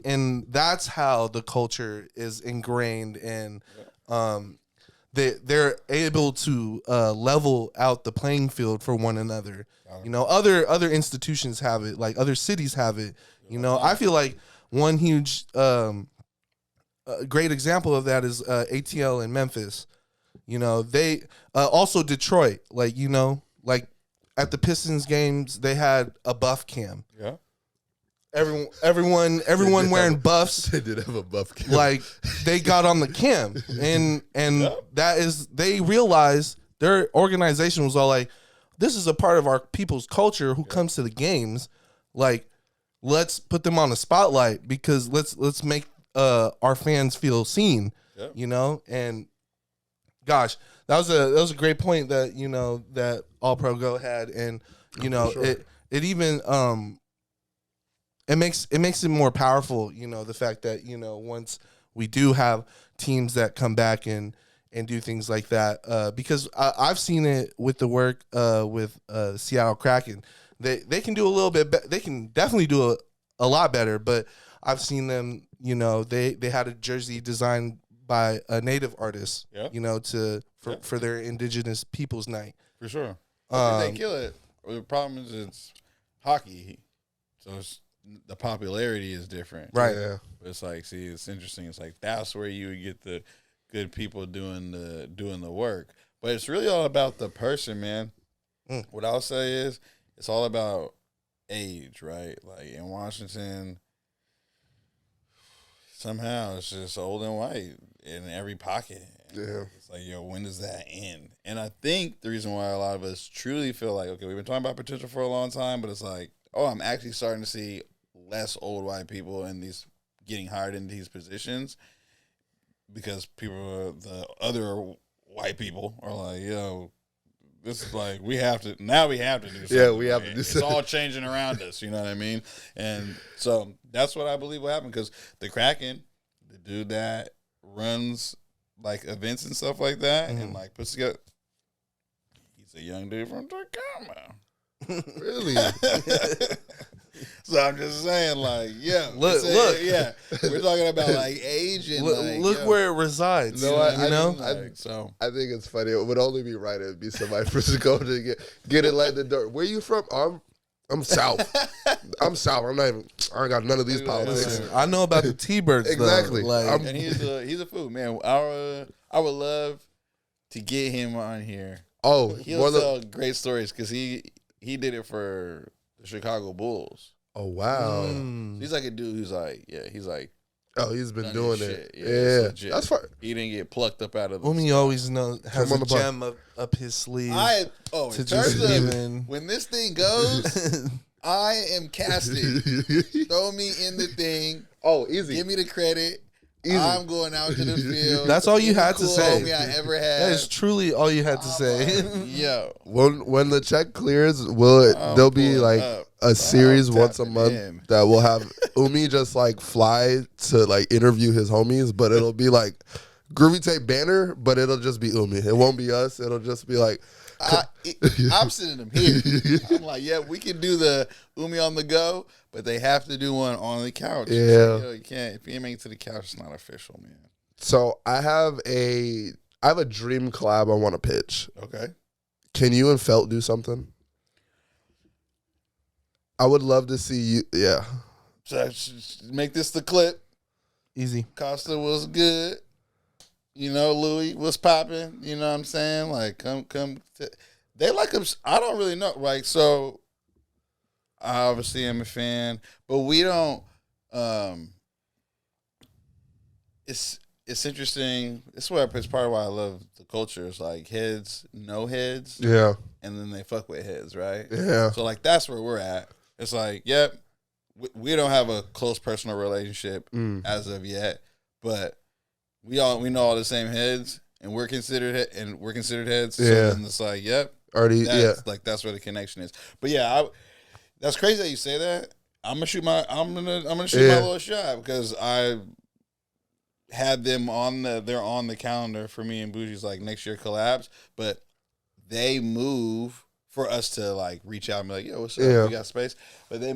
And that's how the culture is ingrained, and they're able to level out the playing field for one another. You know, other institutions have it, like other cities have it. You know, I feel like one huge a great example of that is ATL in Memphis. You know, they also Detroit. Like, you know, like at the Pistons games, they had a buff cam. Yeah. Everyone wearing buffs. They did have a buff cam. Like, they got on the cam, and that is, they realized their organization was all like, this is a part of our people's culture who comes to the games. Like, let's put them on the spotlight, because let's make our fans feel seen. Yep. You know, and gosh, that was a great point that that All Pro Go had, and it even it makes it more powerful. You know, the fact that once we do have teams that come back and do things like that, because I've seen it with the work with Seattle Kraken. They can do a little bit. They can definitely do a lot better, but I've seen them. You know, they had a jersey designed by a native artist. Yep. You know, for their Indigenous Peoples Night. For sure. They kill it. The problem is it's hockey, so the popularity is different. Right. Yeah. But it's like, see, it's interesting. It's like that's where you would get the good people doing the work. But it's really all about the person, man. What I'll say is it's all about age, right? Like in Washington, somehow it's just old and white in every pocket. Yeah. It's like, yo, when does that end? And I think the reason why a lot of us truly feel like, okay, we've been talking about potential for a long time, but it's like, oh, I'm actually starting to see less old white people in these getting hired in these positions, because the other white people are like, yo, this is like, we have to do something. Yeah, we have to do It's something. all changing around us, you know what I mean? And so that's what I believe will happen, because the Kraken, the dude that runs like events and stuff like that, and like puts together, he's a young dude from Tacoma. Really? So I'm just saying, like, yeah, Look. yeah, we're talking about like age and Look yo, where it resides. No, you know. so I think it's funny. It would only be right. It'd be somebody from Chicago to get it like the dirt. Where you from? I'm South. I'm South. I ain't got none of these politics. Listen, I know about the T-Birds. Exactly. Though. Like, and he's a fool, man. I would love to get him on here. Oh, He'll tell great stories, because he did it for the Chicago Bulls. oh wow. He's like a dude who's like, Oh, he's been done doing his it. shit. Yeah, it's Yeah, legit. that's fine. He didn't get plucked up out of the Umi always has on a the bus. gem up his sleeve. in to terms just of even- when this thing goes, I am casting. Throw me in the thing. Oh, easy. Give me the credit. Easy. I'm going out to the field. That's all you Any had to cool say. homie I ever had. That is truly all you had to say. Yo. When the check clears, I'm there'll be pulling like up. a series I'm once a tapping month in. that will have Umi just like fly to like interview his homies, but it'll be like Groovy Tape banner, but it'll just be Umi. It won't be us. It'll just be like I'm sending them here. I'm like, yeah, we can do the Umi on the go, but they have to do one on the couch. Yeah. Yo, you can't. If you ain't make it to the couch, it's not official, man. So I have a dream collab I want to pitch. Okay. Can you and Felt do something? I would love to see you. Yeah. So make this the clip. Easy. Costa was good. You know, Louis was popping. You know what I'm saying? Like, come. They like him. I don't really know. Like, so I obviously am a fan, but we don't. it's interesting. It's what it's part of why I love the culture. It's like heads, no heads, Yeah. and then they fuck with heads, right? Yeah. So like that's where we're at. It's like, yep, we don't have a close personal relationship as of yet, but we know all the same heads, and we're considered heads. So Yeah. then it's like, yep, Already. that's where the connection is. But yeah, that's crazy that you say that. I'm gonna shoot my little shot because I had them they're on the calendar for me and Bougie's like next year collabs, but they move for us to like reach out and be like, yo, what's up? Yeah. We got space. But they're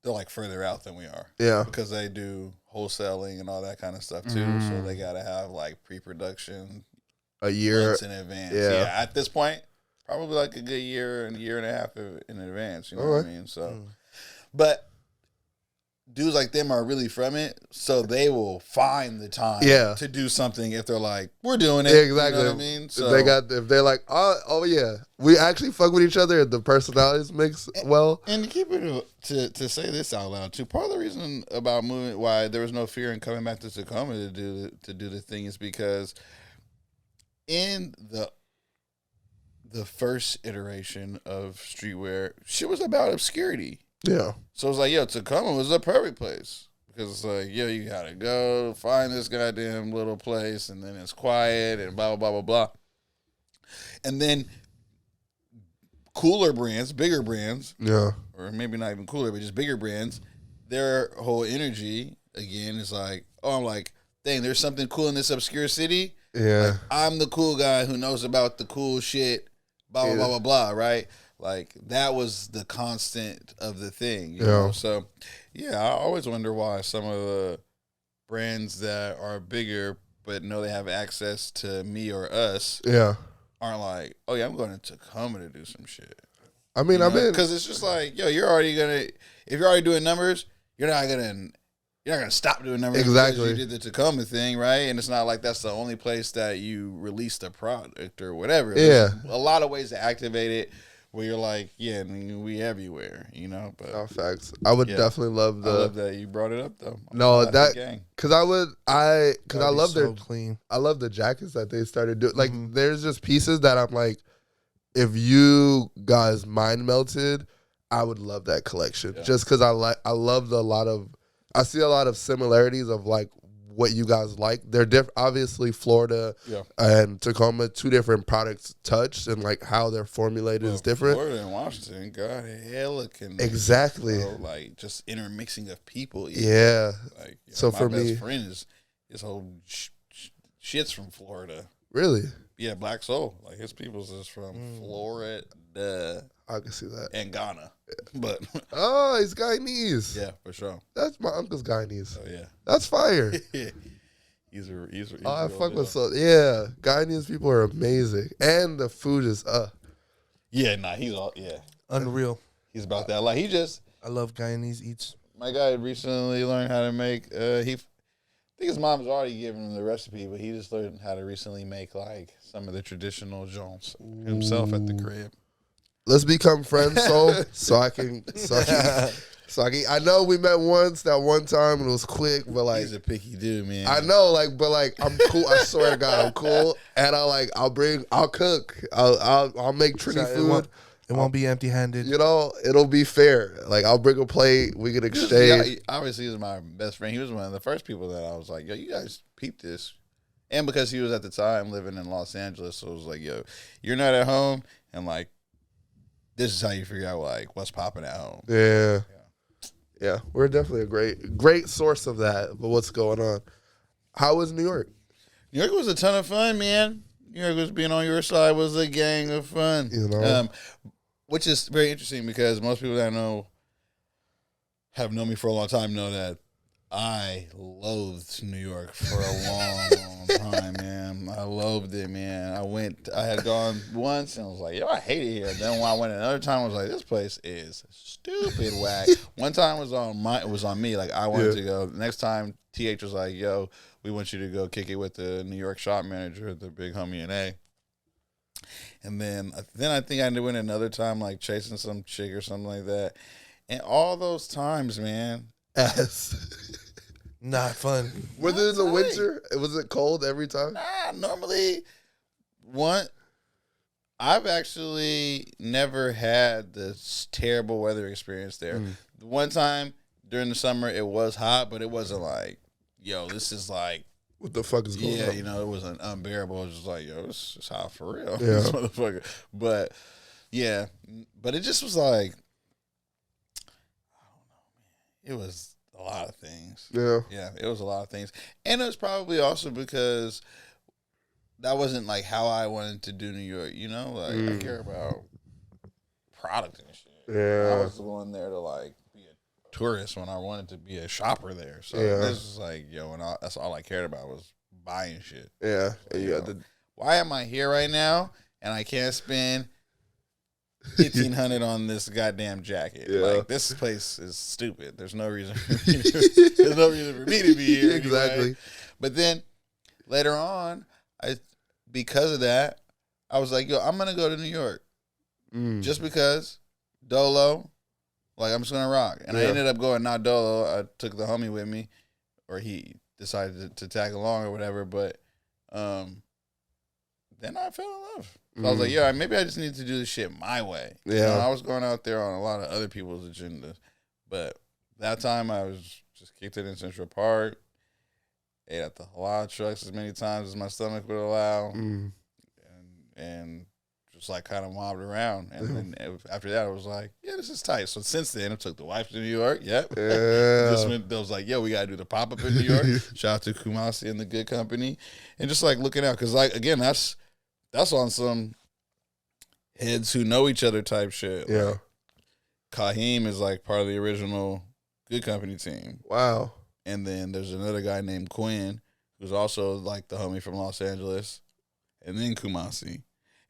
like further out than we are. Yeah. Because they do wholesaling and all that kind of stuff too. So they gotta have like pre-production A year months in advance. Yeah. At this point, probably like a good year and a half in advance. You know what I mean? So but dudes like them are really from it, so they will find the time to do something if they're like, we're doing it. Exactly. You know what I mean? So if they're like, oh yeah, we actually fuck with each other and the personalities mix well. And to keep it to say this out loud too, part of the reason about moving, why there was no fear in coming back to Tacoma to do the thing is because in the first iteration of streetwear, shit was about obscurity. Yeah. So it's like, yo, Tacoma was a perfect place. Because it's like, yo, you gotta go find this goddamn little place, and then it's quiet, and blah, blah, blah, blah, blah. And then cooler brands, bigger brands, Yeah. or maybe not even cooler, but just bigger brands, their whole energy, again, is like, oh, I'm like, dang, there's something cool in this obscure city. Yeah. Like, I'm the cool guy who knows about the cool shit, blah, blah, blah, blah, blah, right? Like, that was the constant of the thing, you know? So, yeah, I always wonder why some of the brands that are bigger but know they have access to me or us aren't like, oh, yeah, I'm going to Tacoma to do some shit. I mean, because it's just like, yo, you're already going to, if you're already doing numbers, you're not going to stop doing numbers exactly. because you did the Tacoma thing, right? And it's not like that's the only place that you released a product or whatever. There's a lot of ways to activate it. Where you're like, yeah, I mean, we everywhere, you know. But no facts. I would definitely love I love that you brought it up though. No, that because I love so clean. I love the jackets that they started doing. Like, there's just pieces that I'm like, if you guys mind melted, I would love that collection. Just because I see a lot of similarities of like what you guys like. They're different. Obviously, Florida and Tacoma, two different products touched, and like how they're formulated is different. Florida and Washington, God, hella can exactly. Like just intermixing of people. Yeah. Like, so my for best me, friend is his whole shit's from Florida. Really? Yeah, Black Soul. Like his people's is from Florida. I can see that. And Ghana. But oh, he's Guyanese. Yeah, for sure. That's my uncle's Guyanese. Oh yeah. That's fire. he's I fuck with Guyanese people are amazing. And the food is yeah, he's unreal. He's about that. Like I love Guyanese eats. My guy recently learned how to make I think his mom's already given him the recipe, but he just learned how to recently make like some of the traditional joints himself at the crib. Let's become friends, so I can. I know we met once that one time and it was quick, but like he's a picky dude, man. I know, but I'm cool. I swear to God, I'm cool, and I'll cook. I'll make Trini food. It won't be empty-handed. You know, it'll be fair. Like, I'll bring a plate. We can exchange. Obviously, he was my best friend. He was one of the first people that I was like, yo, you guys peep this. And because he was at the time living in Los Angeles, so it was like, yo, you're not at home, and like, this is how you figure out like what's popping at home. Yeah. We're definitely a great source of that. But what's going on? How was New York? New York was a ton of fun, man. New York was being on your side was a gang of fun. You know, which is very interesting because most people that I know have known me for a long time know that I loathed New York for a long time, man. I loathed it, man. I had gone once and I was like, yo, I hate it here. Then when I went another time, I was like, this place is stupid whack. One time it was on me. Like, I wanted to go. The next time, TH was like, yo, we want you to go kick it with the New York shop manager, the big homie in A. And then I think I went another time, like chasing some chick or something like that. And all those times, man. Not fun. Was it in the winter? Was it cold every time? Nah, normally, I've actually never had this terrible weather experience there. One time during the summer, it was hot, but it wasn't like, yo, this is like, What the fuck is going on? yeah, you know, it wasn't unbearable. It was just like, yo, this is hot for real. Yeah. This motherfucker. But, yeah, but it just was like, I don't know, man. It was a lot of things. Yeah. Yeah, it was a lot of things. And it was probably also because that wasn't like how I wanted to do New York, you know? Like, I care about product and shit. Yeah. I was going there to like be a tourist when I wanted to be a shopper there. So Yeah. this is like, yo, and that's all I cared about was buying shit. Yeah. So, And you got the why am I here right now and I can't spend $1,500 on this goddamn jacket? Yeah. Like, this place is stupid. There's no reason for me to be here. Exactly. Anyway. But then later on, because of that, I was like, yo, I'm gonna go to New York. Just because Dolo, like, I'm just gonna rock. And I Yeah. ended up going, not Dolo, I took the homie with me, or he decided to tag along or whatever, but then I fell in love. So I was like, yeah, maybe I just need to do this shit my way. Yeah. You know, I was going out there on a lot of other people's agendas, but that time I was just kicked it in Central Park, ate at the halal trucks as many times as my stomach would allow, and just like kind of mobbed around. And then after that, I was like, yeah, this is tight. So since then, I took the wife to New York. Yep. Yeah. Just went, I was like, yo, we got to do the pop up in New York. Shout out to Kumasi and the Good Company. And just like looking out. Because, like, again, that's on some heads who know each other type shit. Yeah. Like, Kaheem is like part of the original Good Company team. Wow. And then there's another guy named Quinn, who's also like the homie from Los Angeles. And then Kumasi.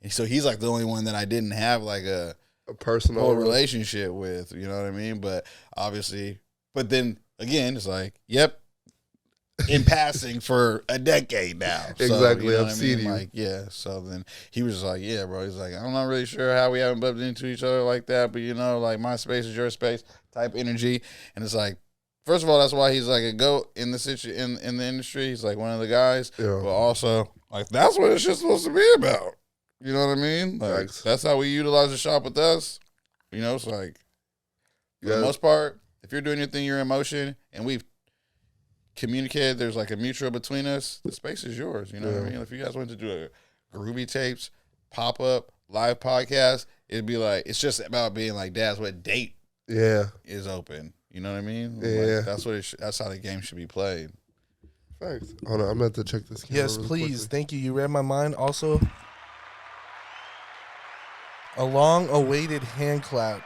And so he's like the only one that I didn't have like a personal whole relationship with, you know what I mean? But obviously, but then again, it's like, yep, in passing for a decade now. So, Exactly, you know I've what I seen mean? you. Like, yeah. So then he was just like, yeah, bro. He's like, I'm not really sure how we haven't bumped into each other like that, but you know, like my space is your space type energy. And it's like, first of all, that's why he's like a GOAT in the in the industry. He's like one of the guys. Yeah. But also, like, that's what it's just supposed to be about. You know what I mean? Like, Thanks. that's how we utilize the shop with us. You know, it's like, for the Yeah. most part, if you're doing your thing, you're in motion, and we've communicated, there's like a mutual between us, the space is yours. You know what I Yeah. mean? If you guys want to do a Groovy Tapes, pop-up, live podcast, it'd be like, it's just about being like, Dad's what date Yeah. is open. You know what I mean? Yeah. Like, that's what that's how the game should be played. Thanks. Hold on, I'm going to check this camera Yes, really please. quickly. Thank you. You read my mind. Also, a long-awaited hand clap.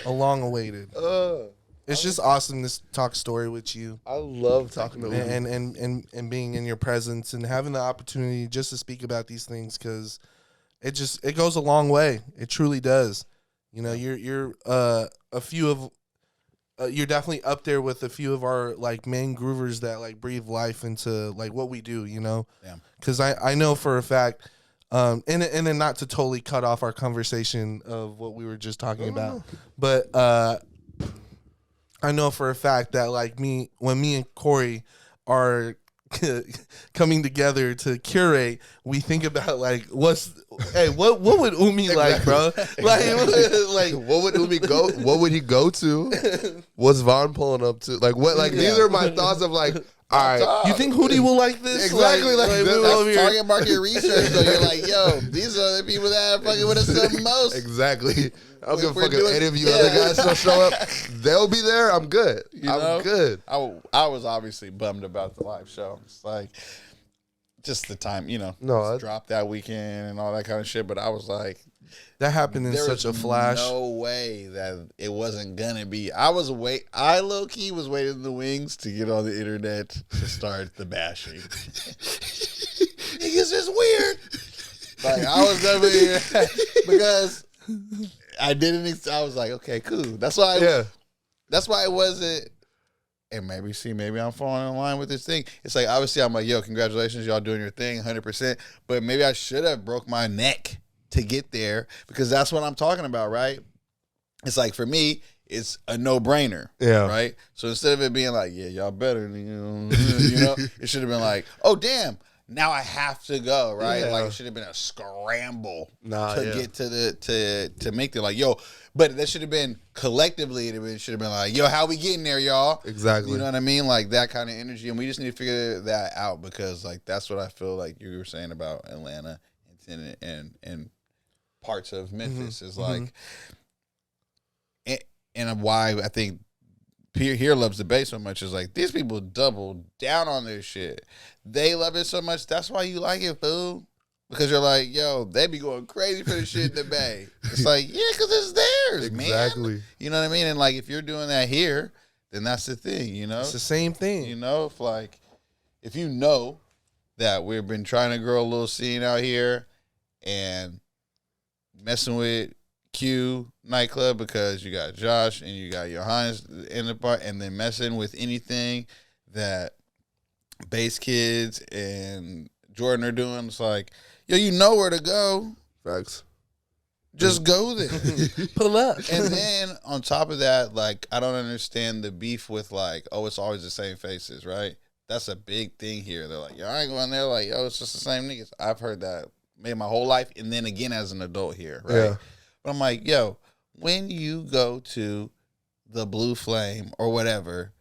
A long-awaited. It's just awesome to talk story with you I love talking to you. and being in your presence and having the opportunity just to speak about these things, because it goes a long way. It truly does. You know, you're a few of you're definitely up there with a few of our like main groovers that like breathe life into like what we do, you know? Yeah. Because I know for a fact, and then not to totally cut off our conversation of what we were just talking about, but I know for a fact that like when me and Corey are coming together to curate, we think about like what would Umi like, bro? Like what would Umi go? What would he go to? What's Vaughn pulling up to? Like what? Like these are my thoughts of like, all right, you think Hootie will like this? Exactly, like, we that's were over here. Target market research. So you're like, yo, these are the people that are fucking with us the most. exactly. I don't give a We're fuck if doing- any of you yeah. other guys don't show up. They'll be there. I'm good. You know? I'm good. I was obviously bummed about the live show. It's like just the time, you know, No, dropped that weekend and all that kind of shit. But I was like, That happened in there such was a flash. no way that it wasn't gonna be. I low key was waiting in the wings to get on the internet to start the bashing. Niggas is weird. Like I was definitely because I didn't. I was like, okay, cool. That's why. Yeah. That's why it wasn't. And maybe I'm falling in line with this thing. It's like obviously I'm like, yo, congratulations, y'all doing your thing, 100%. But maybe I should have broke my neck to get there because that's what I'm talking about, right? It's like for me, it's a no-brainer. Yeah. Right? So instead of it being like, yeah, y'all better, it should have been like, oh, damn, now I have to go, right? Yeah. Like, it should have been a scramble to get to make it like, yo, but that should have been collectively, it should have been like, yo, how we getting there, y'all? Exactly. You know what I mean? Like, that kind of energy. And we just need to figure that out because, like, that's what I feel like you were saying about Atlanta and parts of Memphis is like, and why I think here loves the Bay so much is like these people double down on their shit. They love it so much. That's why you like it, fool. Because you're like, yo, they be going crazy for the shit in the Bay. It's like, yeah, because it's theirs, Exactly. man. You know what I mean? And like, if you're doing that here, then that's the thing, you know? It's the same thing. You know, if you know that we've been trying to grow a little scene out here and messing with Q nightclub because you got Josh and you got Johannes in the part, and then messing with anything that Base Kids and Jordan are doing, it's like, yo, you know where to go. Facts. Just go there. Pull up. And then on top of that, like, I don't understand the beef with like, oh, it's always the same faces, right? That's a big thing here. They're like, yo, I ain't going there. Like, yo, it's just the same niggas. I've heard that maybe my whole life, and then again as an adult here, right? Yeah. But I'm like, yo, when you go to the Blue Flame or whatever,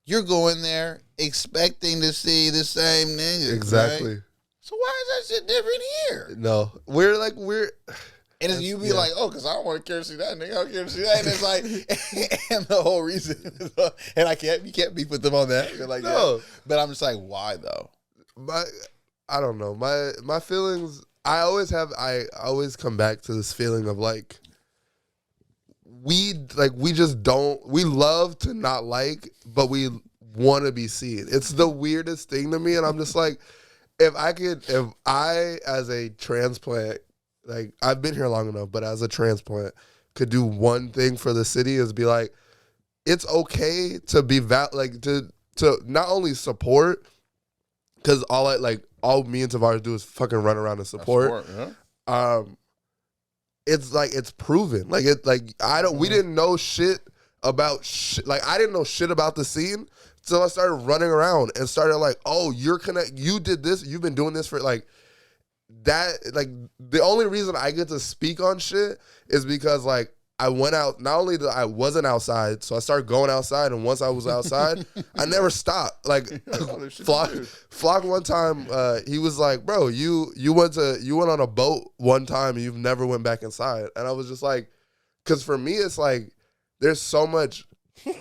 you're going there expecting to see the same niggas. Exactly. Right? So why is that shit different here? No, we're. And then you be like, oh, because I don't want to care to see that nigga. I don't care to see that. And it's like, and the whole reason, and you can't beef with them on that. You're like, No. yeah. But I'm just like, why though? I don't know. My feelings. I always come back to this feeling of like we just don't. We love to not like, but we want to be seen. It's the weirdest thing to me, and I'm just like, if I as a transplant, like I've been here long enough, but as a transplant, could do one thing for the city is be like, it's okay to be to not only support, because all me and Tavares do is fucking run around and support. Yeah. It's like it's proven. Like we didn't know shit about shit. Like I didn't know shit about the scene. So I started running around and started like, oh, you did this, you've been doing this for like that. Like the only reason I get to speak on shit is because like I went out, not only that I wasn't outside, so I started going outside, and once I was outside, I never stopped. Like Flock one time, he was like, bro, you went on a boat one time and you've never went back inside. And I was just like, because for me it's like there's so much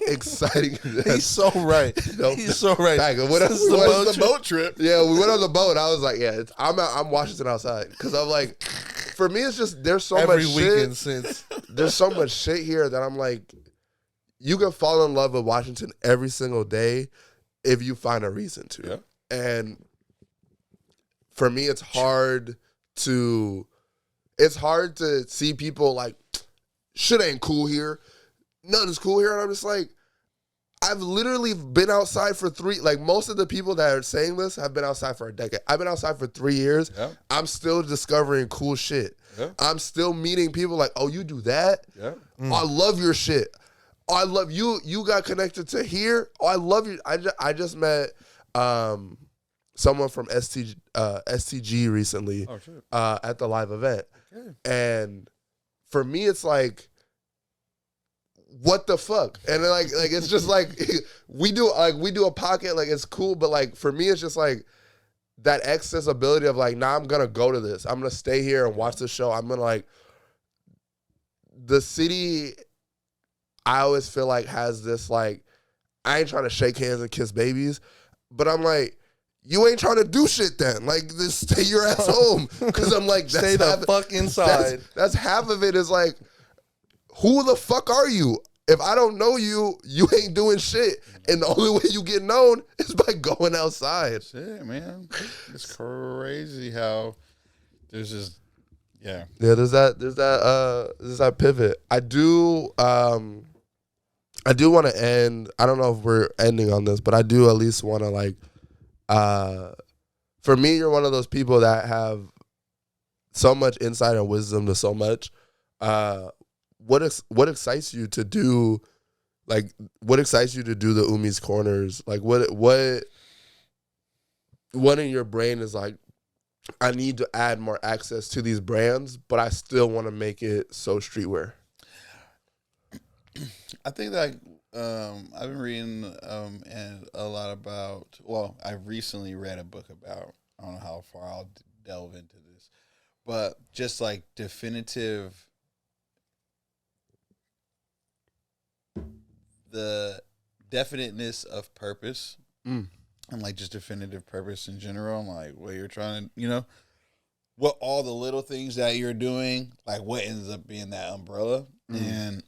exciting. He's so right. He's so right. The boat trip. Yeah, we went on the boat. I was like, yeah, I'm Washington outside because I'm like, for me, it's just there's so Every much weekend shit. since There's so much shit here that I'm like, you can fall in love with Washington every single day if you find a reason to. Yeah. And for me, it's hard to see people like, shit ain't cool here. Nothing's cool here. And I'm just like, I've literally been outside for most of the people that are saying this have been outside for a decade. I've been outside for 3 years. Yeah. I'm still discovering cool shit. Yeah. I'm still meeting people like, oh, you do that? Yeah. Oh, I love your shit. Oh, I love you. You got connected to here. Oh, I love you. I just met someone from STG recently at the live event. Okay. And for me, it's like, what the fuck? And like it's just like we do a pocket, like it's cool, but like for me it's just like that accessibility of like, nah, I'm gonna go to this. I'm gonna stay here and watch the show. I'm gonna like the city. I always feel like has this like, I ain't trying to shake hands and kiss babies, but I'm like, you ain't trying to do shit then. Like, just stay your ass home. Because I'm like, stay the fuck inside. That's half of it is like, who the fuck are you? If I don't know you, you ain't doing shit. And the only way you get known is by going outside. Shit, man. It's crazy how there's just, yeah. Yeah, there's that pivot. I do want to end, I don't know if we're ending on this, but I do at least want to like, for me, you're one of those people that have so much insight and wisdom to so much. what excites you to do, like what excites you to do the Umi's Corners? Like what in your brain is like, I need to add more access to these brands, but I still want to make it so streetwear. I think that I've been reading and a lot about. Well, I recently read a book about. I don't know how far I'll delve into this, but just like definitive, the definiteness of purpose, and like just definitive purpose in general. Like what you're trying to, what all the little things that you're doing, like what ends up being that umbrella, and.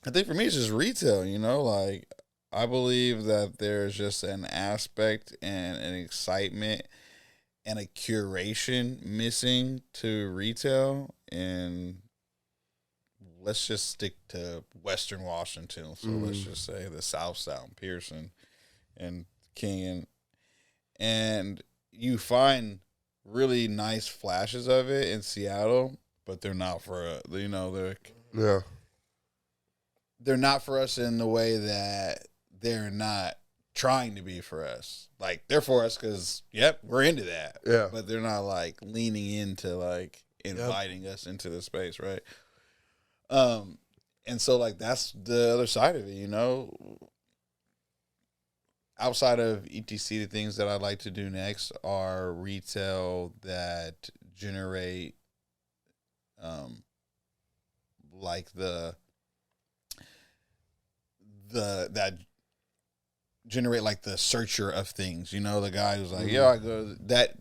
I think for me, it's just retail, like I believe that there's just an aspect and an excitement and a curation missing to retail. And let's just stick to Western Washington. So let's just say the South Sound, Pearson and King. And you find really nice flashes of it in Seattle, but they're not for, Yeah. They're not for us in the way that they're not trying to be for us. Like, they're for us because, we're into that. Yeah. But they're not, like, leaning into, like, inviting us into the space, right? And so, like, that's the other side of it, Outside of ETC, the things that I'd like to do next are retail that generate, like, that generate like the searcher of things, the guy who's like, I go that,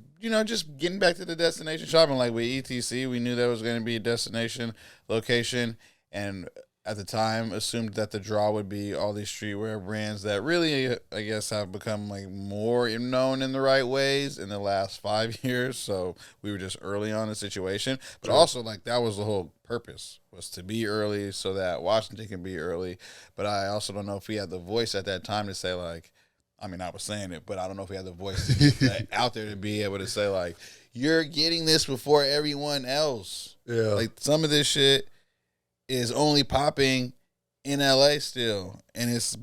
just getting back to the destination shopping. Like with ETC, we knew that was going to be a destination location, and at the time assumed that the draw would be all these streetwear brands that really, I guess, have become like more known in the right ways in the last 5 years. So we were just early on in the situation, but also like that was the whole purpose, was to be early so that Washington can be early. But I also don't know if we had the voice at that time to say like, I mean, I was saying it, but I don't know if we had the voice out there to be able to say like, you're getting this before everyone else. Yeah. Like some of this shit is only popping in LA still, and it's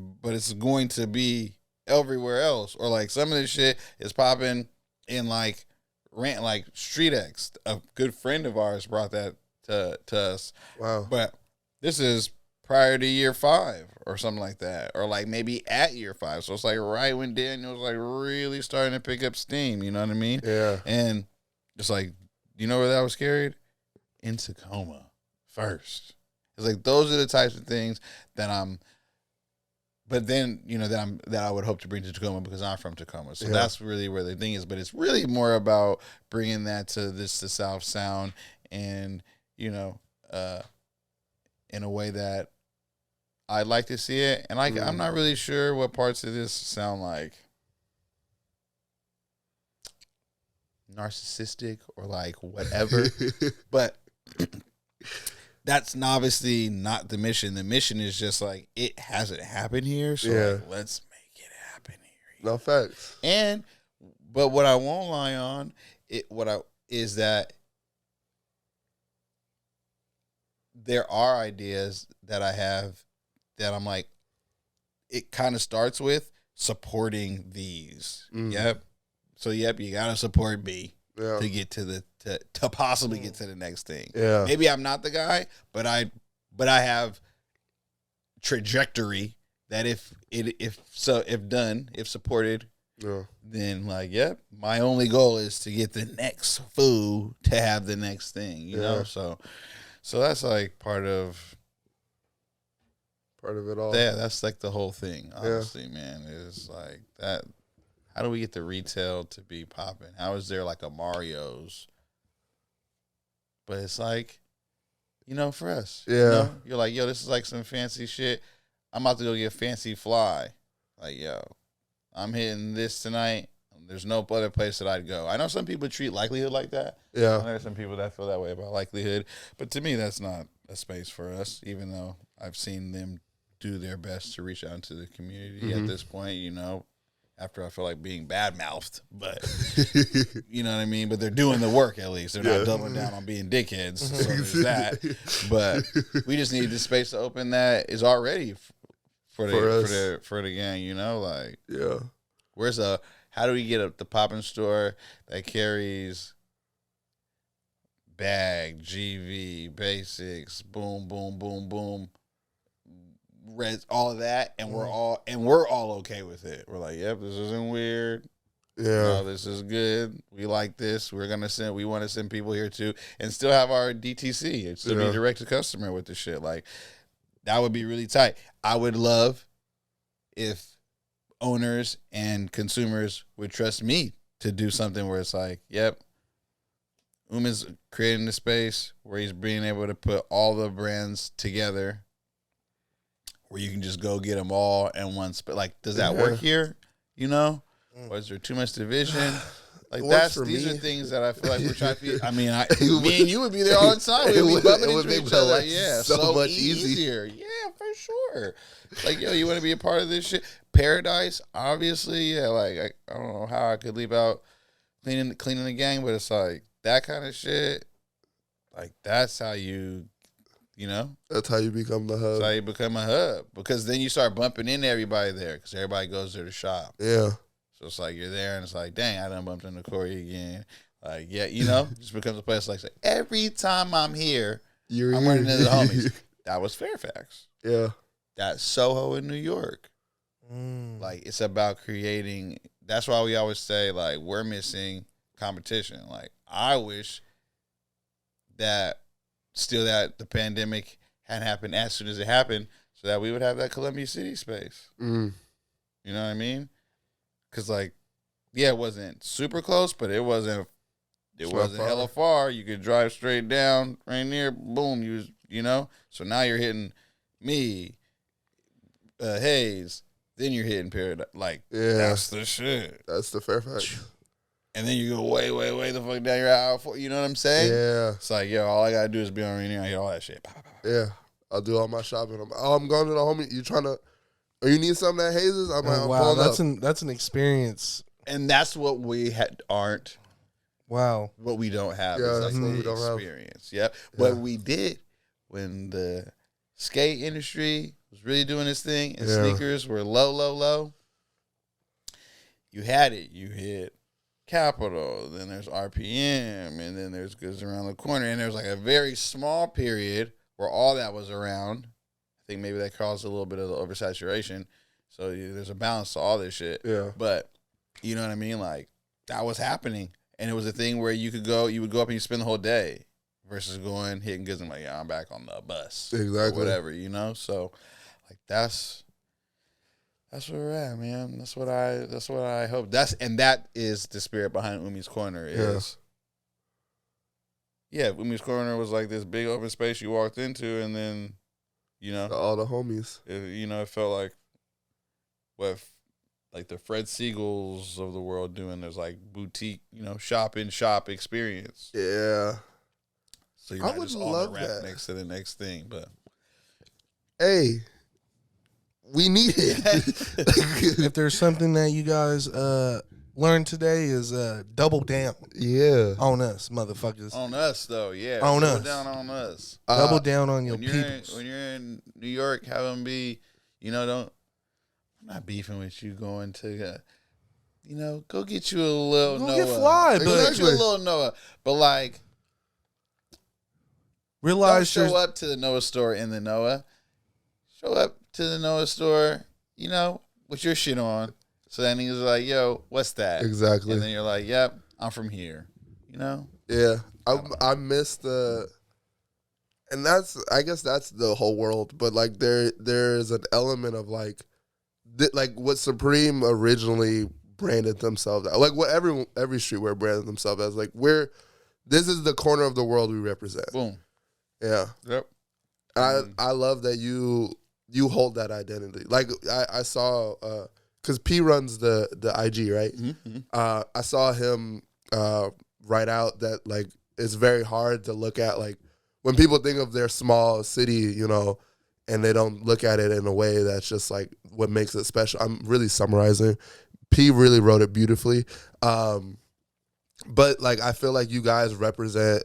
going to be everywhere else. Or like some of this shit is popping in like Street X. A good friend of ours brought that to us. Wow. But this is prior to year 5 or something like that, or like maybe at year 5. So it's like right when Daniel's like really starting to pick up steam. You know what I mean? Yeah. And just like, where that was carried? In Tacoma first. It's like those are the types of things that but then that I would hope to bring to Tacoma because I'm from Tacoma. So that's really where the thing is. But it's really more about bringing that to the South Sound, and in a way that I'd like to see it. And I'm not really sure what parts of this sound like narcissistic or like whatever, but. That's obviously not the mission. The mission is just like, it hasn't happened here, so like, let's make it happen here. No facts. But what I won't lie on, is that there are ideas that I have that I'm like, it kind of starts with supporting these. Yep. So you gotta support B to get to to possibly get to the next thing. Yeah. Maybe I'm not the guy, but I have trajectory that if supported, then like, my only goal is to get the next food to have the next thing, you know? So that's like part of it all. Yeah, that's like the whole thing, honestly, man. Is like that. How do we get the retail to be popping? How is there like a Mario's? But it's like, for us. Yeah. You're like, this is like some fancy shit. I'm about to go get fancy fly. Like, I'm hitting this tonight. There's no other place that I'd go. I know some people treat likelihood like that. Yeah. There are some people that feel that way about likelihood. But to me, that's not a space for us, even though I've seen them do their best to reach out into the community at this point, after I feel like being bad mouthed, but you know what I mean. But they're doing the work at least. They're not doubling down on being dickheads. So there's that. But we just need the space to open that is already for the gang. You know, like how do we get the pop-in store that carries Bag, GV, Basics, boom, boom, boom, boom, Reds, all of that, and we're all okay with it. We're like, yep, this isn't weird. Yeah, no, this is good. We like this. We want to send people here too, and still have our DTC. It's to be direct to customer with the shit. Like that would be really tight. I would love if owners and consumers would trust me to do something where it's like, yep, Uma's creating the space where he's being able to put all the brands together, where you can just go get them all in one spot. Like, does that work here? You know, or is there too much division? Like these are things that I feel like we're trying to. I mean, me and you would be there all the time. We'd be bumping into each other. Like, yeah, so much easier. Yeah, for sure. Like, yo, you want to be a part of this shit? Paradise, obviously. Yeah, like I don't know how I could leave out cleaning the gang, but it's like that kind of shit. Like that's how you know. That's how you become the hub. That's how you become a hub, because then you start bumping into everybody there, because everybody goes there to shop. Yeah. So it's like you're there, and it's like, dang, I done bumped into Corey again. Like, yeah, you know, it just becomes a place like every time I'm here, I'm running into the homies. That was Fairfax. Yeah. That's Soho in New York. Like, it's about creating. That's why we always say, like, we're missing competition. Like, I wish that the pandemic hadn't happened as soon as it happened, so that we would have that Columbia City space. You know what I mean? Because, like, yeah, it wasn't super close, but it wasn't hella far. You could drive straight down right near, boom, you know? So now you're hitting me, Hayes, then you're hitting Paradise. Like, that's the shit. That's the Fairfax. And then you go way, way, way the fuck down your aisle. You know what I'm saying? Yeah. It's like, yo, all I got to do is be on Rainier. I hit all that shit. Yeah. I'll do all my shopping. I'm going to the homie. You trying to... Or you need something at Hayes? I'm wow, that's an experience. And that's what we aren't. Wow. What we don't have. Yeah, that's what the we don't experience. Have. Yeah. But we did when the skate industry was really doing its thing and sneakers were low. You had it. You hit Capital, then there's RPM, and then there's Goods Around the Corner. And there's like a very small period where all that was around. I think maybe that caused a little bit of the oversaturation. So there's a balance to all this shit. Yeah. But you know what I mean? Like, that was happening. And it was a thing where you would go up and you spend the whole day versus hitting goods and like, yeah, I'm back on the bus. Exactly. Or whatever, you know? So, like, that's where we're at, man. That's what I hope. That is the spirit behind Umi's Corner is. Yeah, Umi's Corner was like this big open space you walked into, and then, you know, all the homies. It felt like what like the Fred Siegels of the world doing. There's like boutique, shop experience. Yeah. So you're not just on the rack next to the next thing, but hey, we need it. If there's something that you guys learned today is double down. Yeah. On us, motherfuckers. On us, though, yeah. On us. Double down on us. Double down on your people. When you're in New York, have them be, I'm not beefing with you going to, go get you a little Noah. Get fly, but go get you a little Noah. But, like, realize don't show up to the Noah store in the Noah. Show up to the Noah store, with your shit on. So that niggas are like, yo, what's that? Exactly. And then you're like, yep, I'm from here. Yeah. I miss and I guess that's the whole world. But like there's an element of like what Supreme originally branded themselves as. Like what every streetwear branded themselves as. Like this is the corner of the world we represent. Boom. Yeah. Yep. I love that you hold that identity. Like I saw because P runs the IG, right? Mm-hmm. I saw him write out that like it's very hard to look at like when people think of their small city, and they don't look at it in a way that's just like what makes it special. I'm really summarizing. P really wrote it beautifully. But like I feel like you guys represent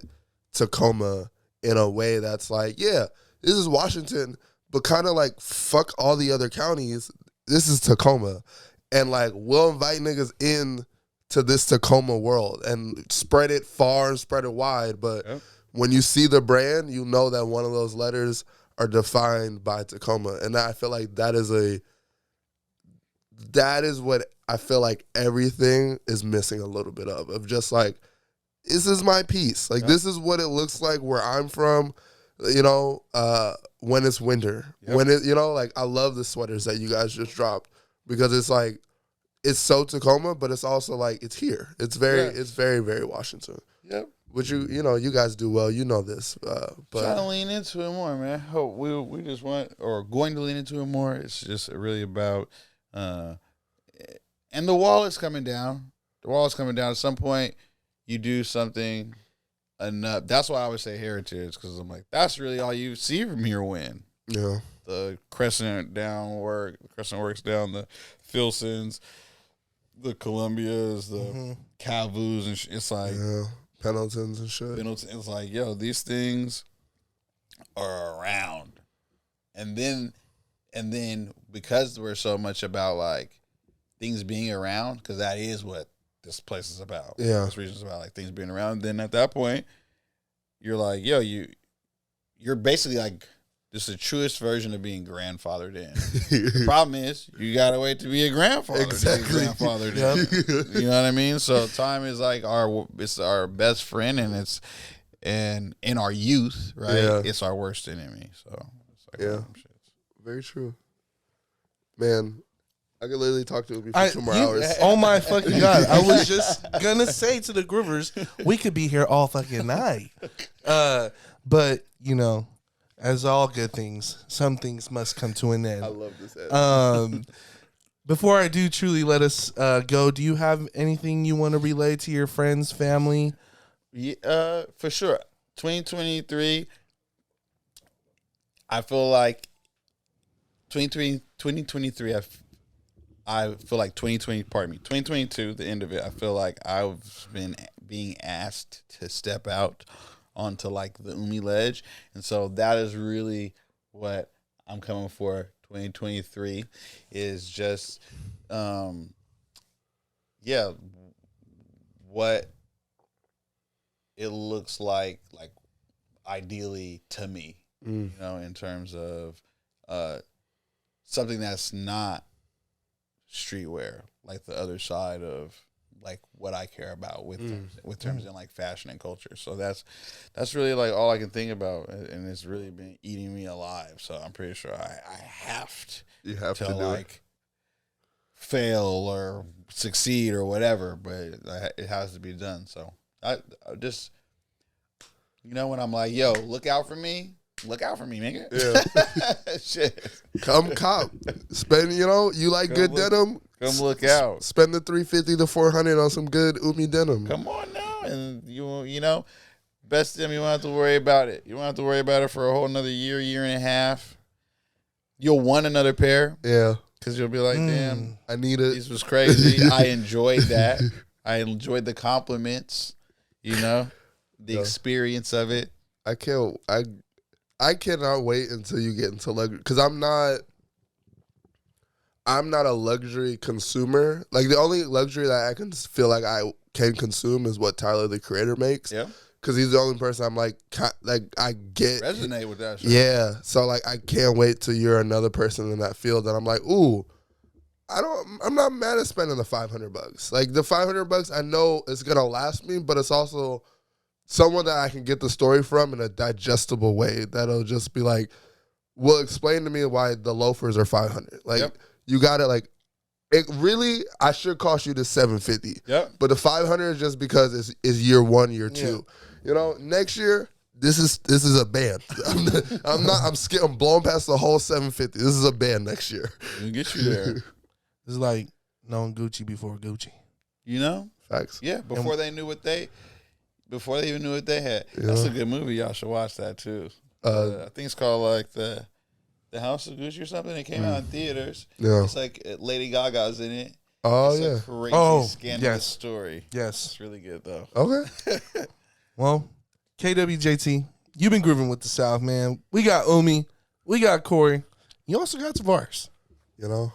Tacoma in a way that's like, yeah, this is Washington, but kind of like fuck all the other counties. This is Tacoma, and like we'll invite niggas in to this Tacoma world and spread it far and spread it wide. But when you see the brand, you know that one of those letters are defined by Tacoma, and I feel like that is what I feel like everything is missing a little bit of just like, this is my piece. Like, this is what it looks like where I'm from, you know, when it's winter. When it, you know, like, I love the sweaters that you guys just dropped because it's like, it's so Tacoma, but it's also like, it's here. It's very, very Washington. Yep. Which you know, you guys do well. You know this. But trying to lean into it more, man. Hope we just want, or going to lean into it more. It's just really about, and the wall is coming down. The wall is coming down. At some point, you do something enough. That's why I would say heritage, because I'm like, that's really all you see from your win. Yeah. The crescent works down, the Filsons, the Columbias, the Calvus, and it's like Pendletons and shit. It's like, yo, these things are around, and then because we're so much about like things being around, because that is what this place is about. Yeah, this region is about, like things being around. Then at that point, you're like, yo, you're basically like just the truest version of being grandfathered in. Problem is, you gotta wait to be a grandfather. Exactly. To be grandfathered in. You know what I mean? So time is like it's our best friend, and in our youth, right? Yeah. It's our worst enemy. So it's like very true, man. I could literally talk to him for 2 more hours. Oh my fucking God. I was just gonna say to the Groovers, we could be here all fucking night. But, you know, as all good things, some things must come to an end. I love this end. Before I do truly let us go, do you have anything you want to relay to your friends, family? Yeah, for sure. 2023, I feel like 2023, I feel like 2022, the end of it, I feel like I've been being asked to step out onto like the Umi ledge. And so that is really what I'm coming for 2023 is just, what it looks like ideally to me, you know, in terms of something that's not streetwear, like the other side of like what I care about with terms in like fashion and culture. So that's really like all I can think about, and it's really been eating me alive. So I'm pretty sure I have to do like fail or succeed or whatever, but it has to be done. So I just, you know, when I'm like, yo, look out for me, nigga. Yeah. Shit. Come cop. Spend, you know, you like good denim. Come look out. Spend the $350 to $400 on some good Umi denim. Come on now. And you know, best them, you won't have to worry about it. You won't have to worry about it for a whole another year and a half. You'll want another pair. Yeah. Because you'll be like, damn, I need it. this was crazy. I enjoyed that. I enjoyed the compliments, you know, the experience of it. I cannot wait until you get into luxury, because I'm not a luxury consumer. Like, the only luxury that I can feel like I can consume is what Tyler the Creator makes. Yeah. Because he's the only person I'm like I get. Resonate with that shit. Yeah. So, like, I can't wait till you're another person in that field that I'm like, ooh, I'm not mad at spending the $500. Like, the $500, I know it's going to last me, but it's also someone that I can get the story from in a digestible way that'll just be like, will explain to me why the loafers are $500. Like, you got it. Like, it really, I should cost you the $750. Yep. But the $500 is just because it's year one, year two. You know, next year, this is a band. I'm blowing past the whole $750. This is a band next year. We'll get you there. It's like knowing Gucci before Gucci. You know? Facts. Yeah. Before they even knew what they had. Yeah. That's a good movie. Y'all should watch that too. I think it's called like the House of Gucci or something. It came out in theaters. Yeah. It's like Lady Gaga's in it, Oh It's yeah. a crazy scandalous yes. story. Yes. It's really good though. Okay. Well, KWJT, you've been grooving with the South, man. We got Umi. We got Corey. You also got Tavares. You know.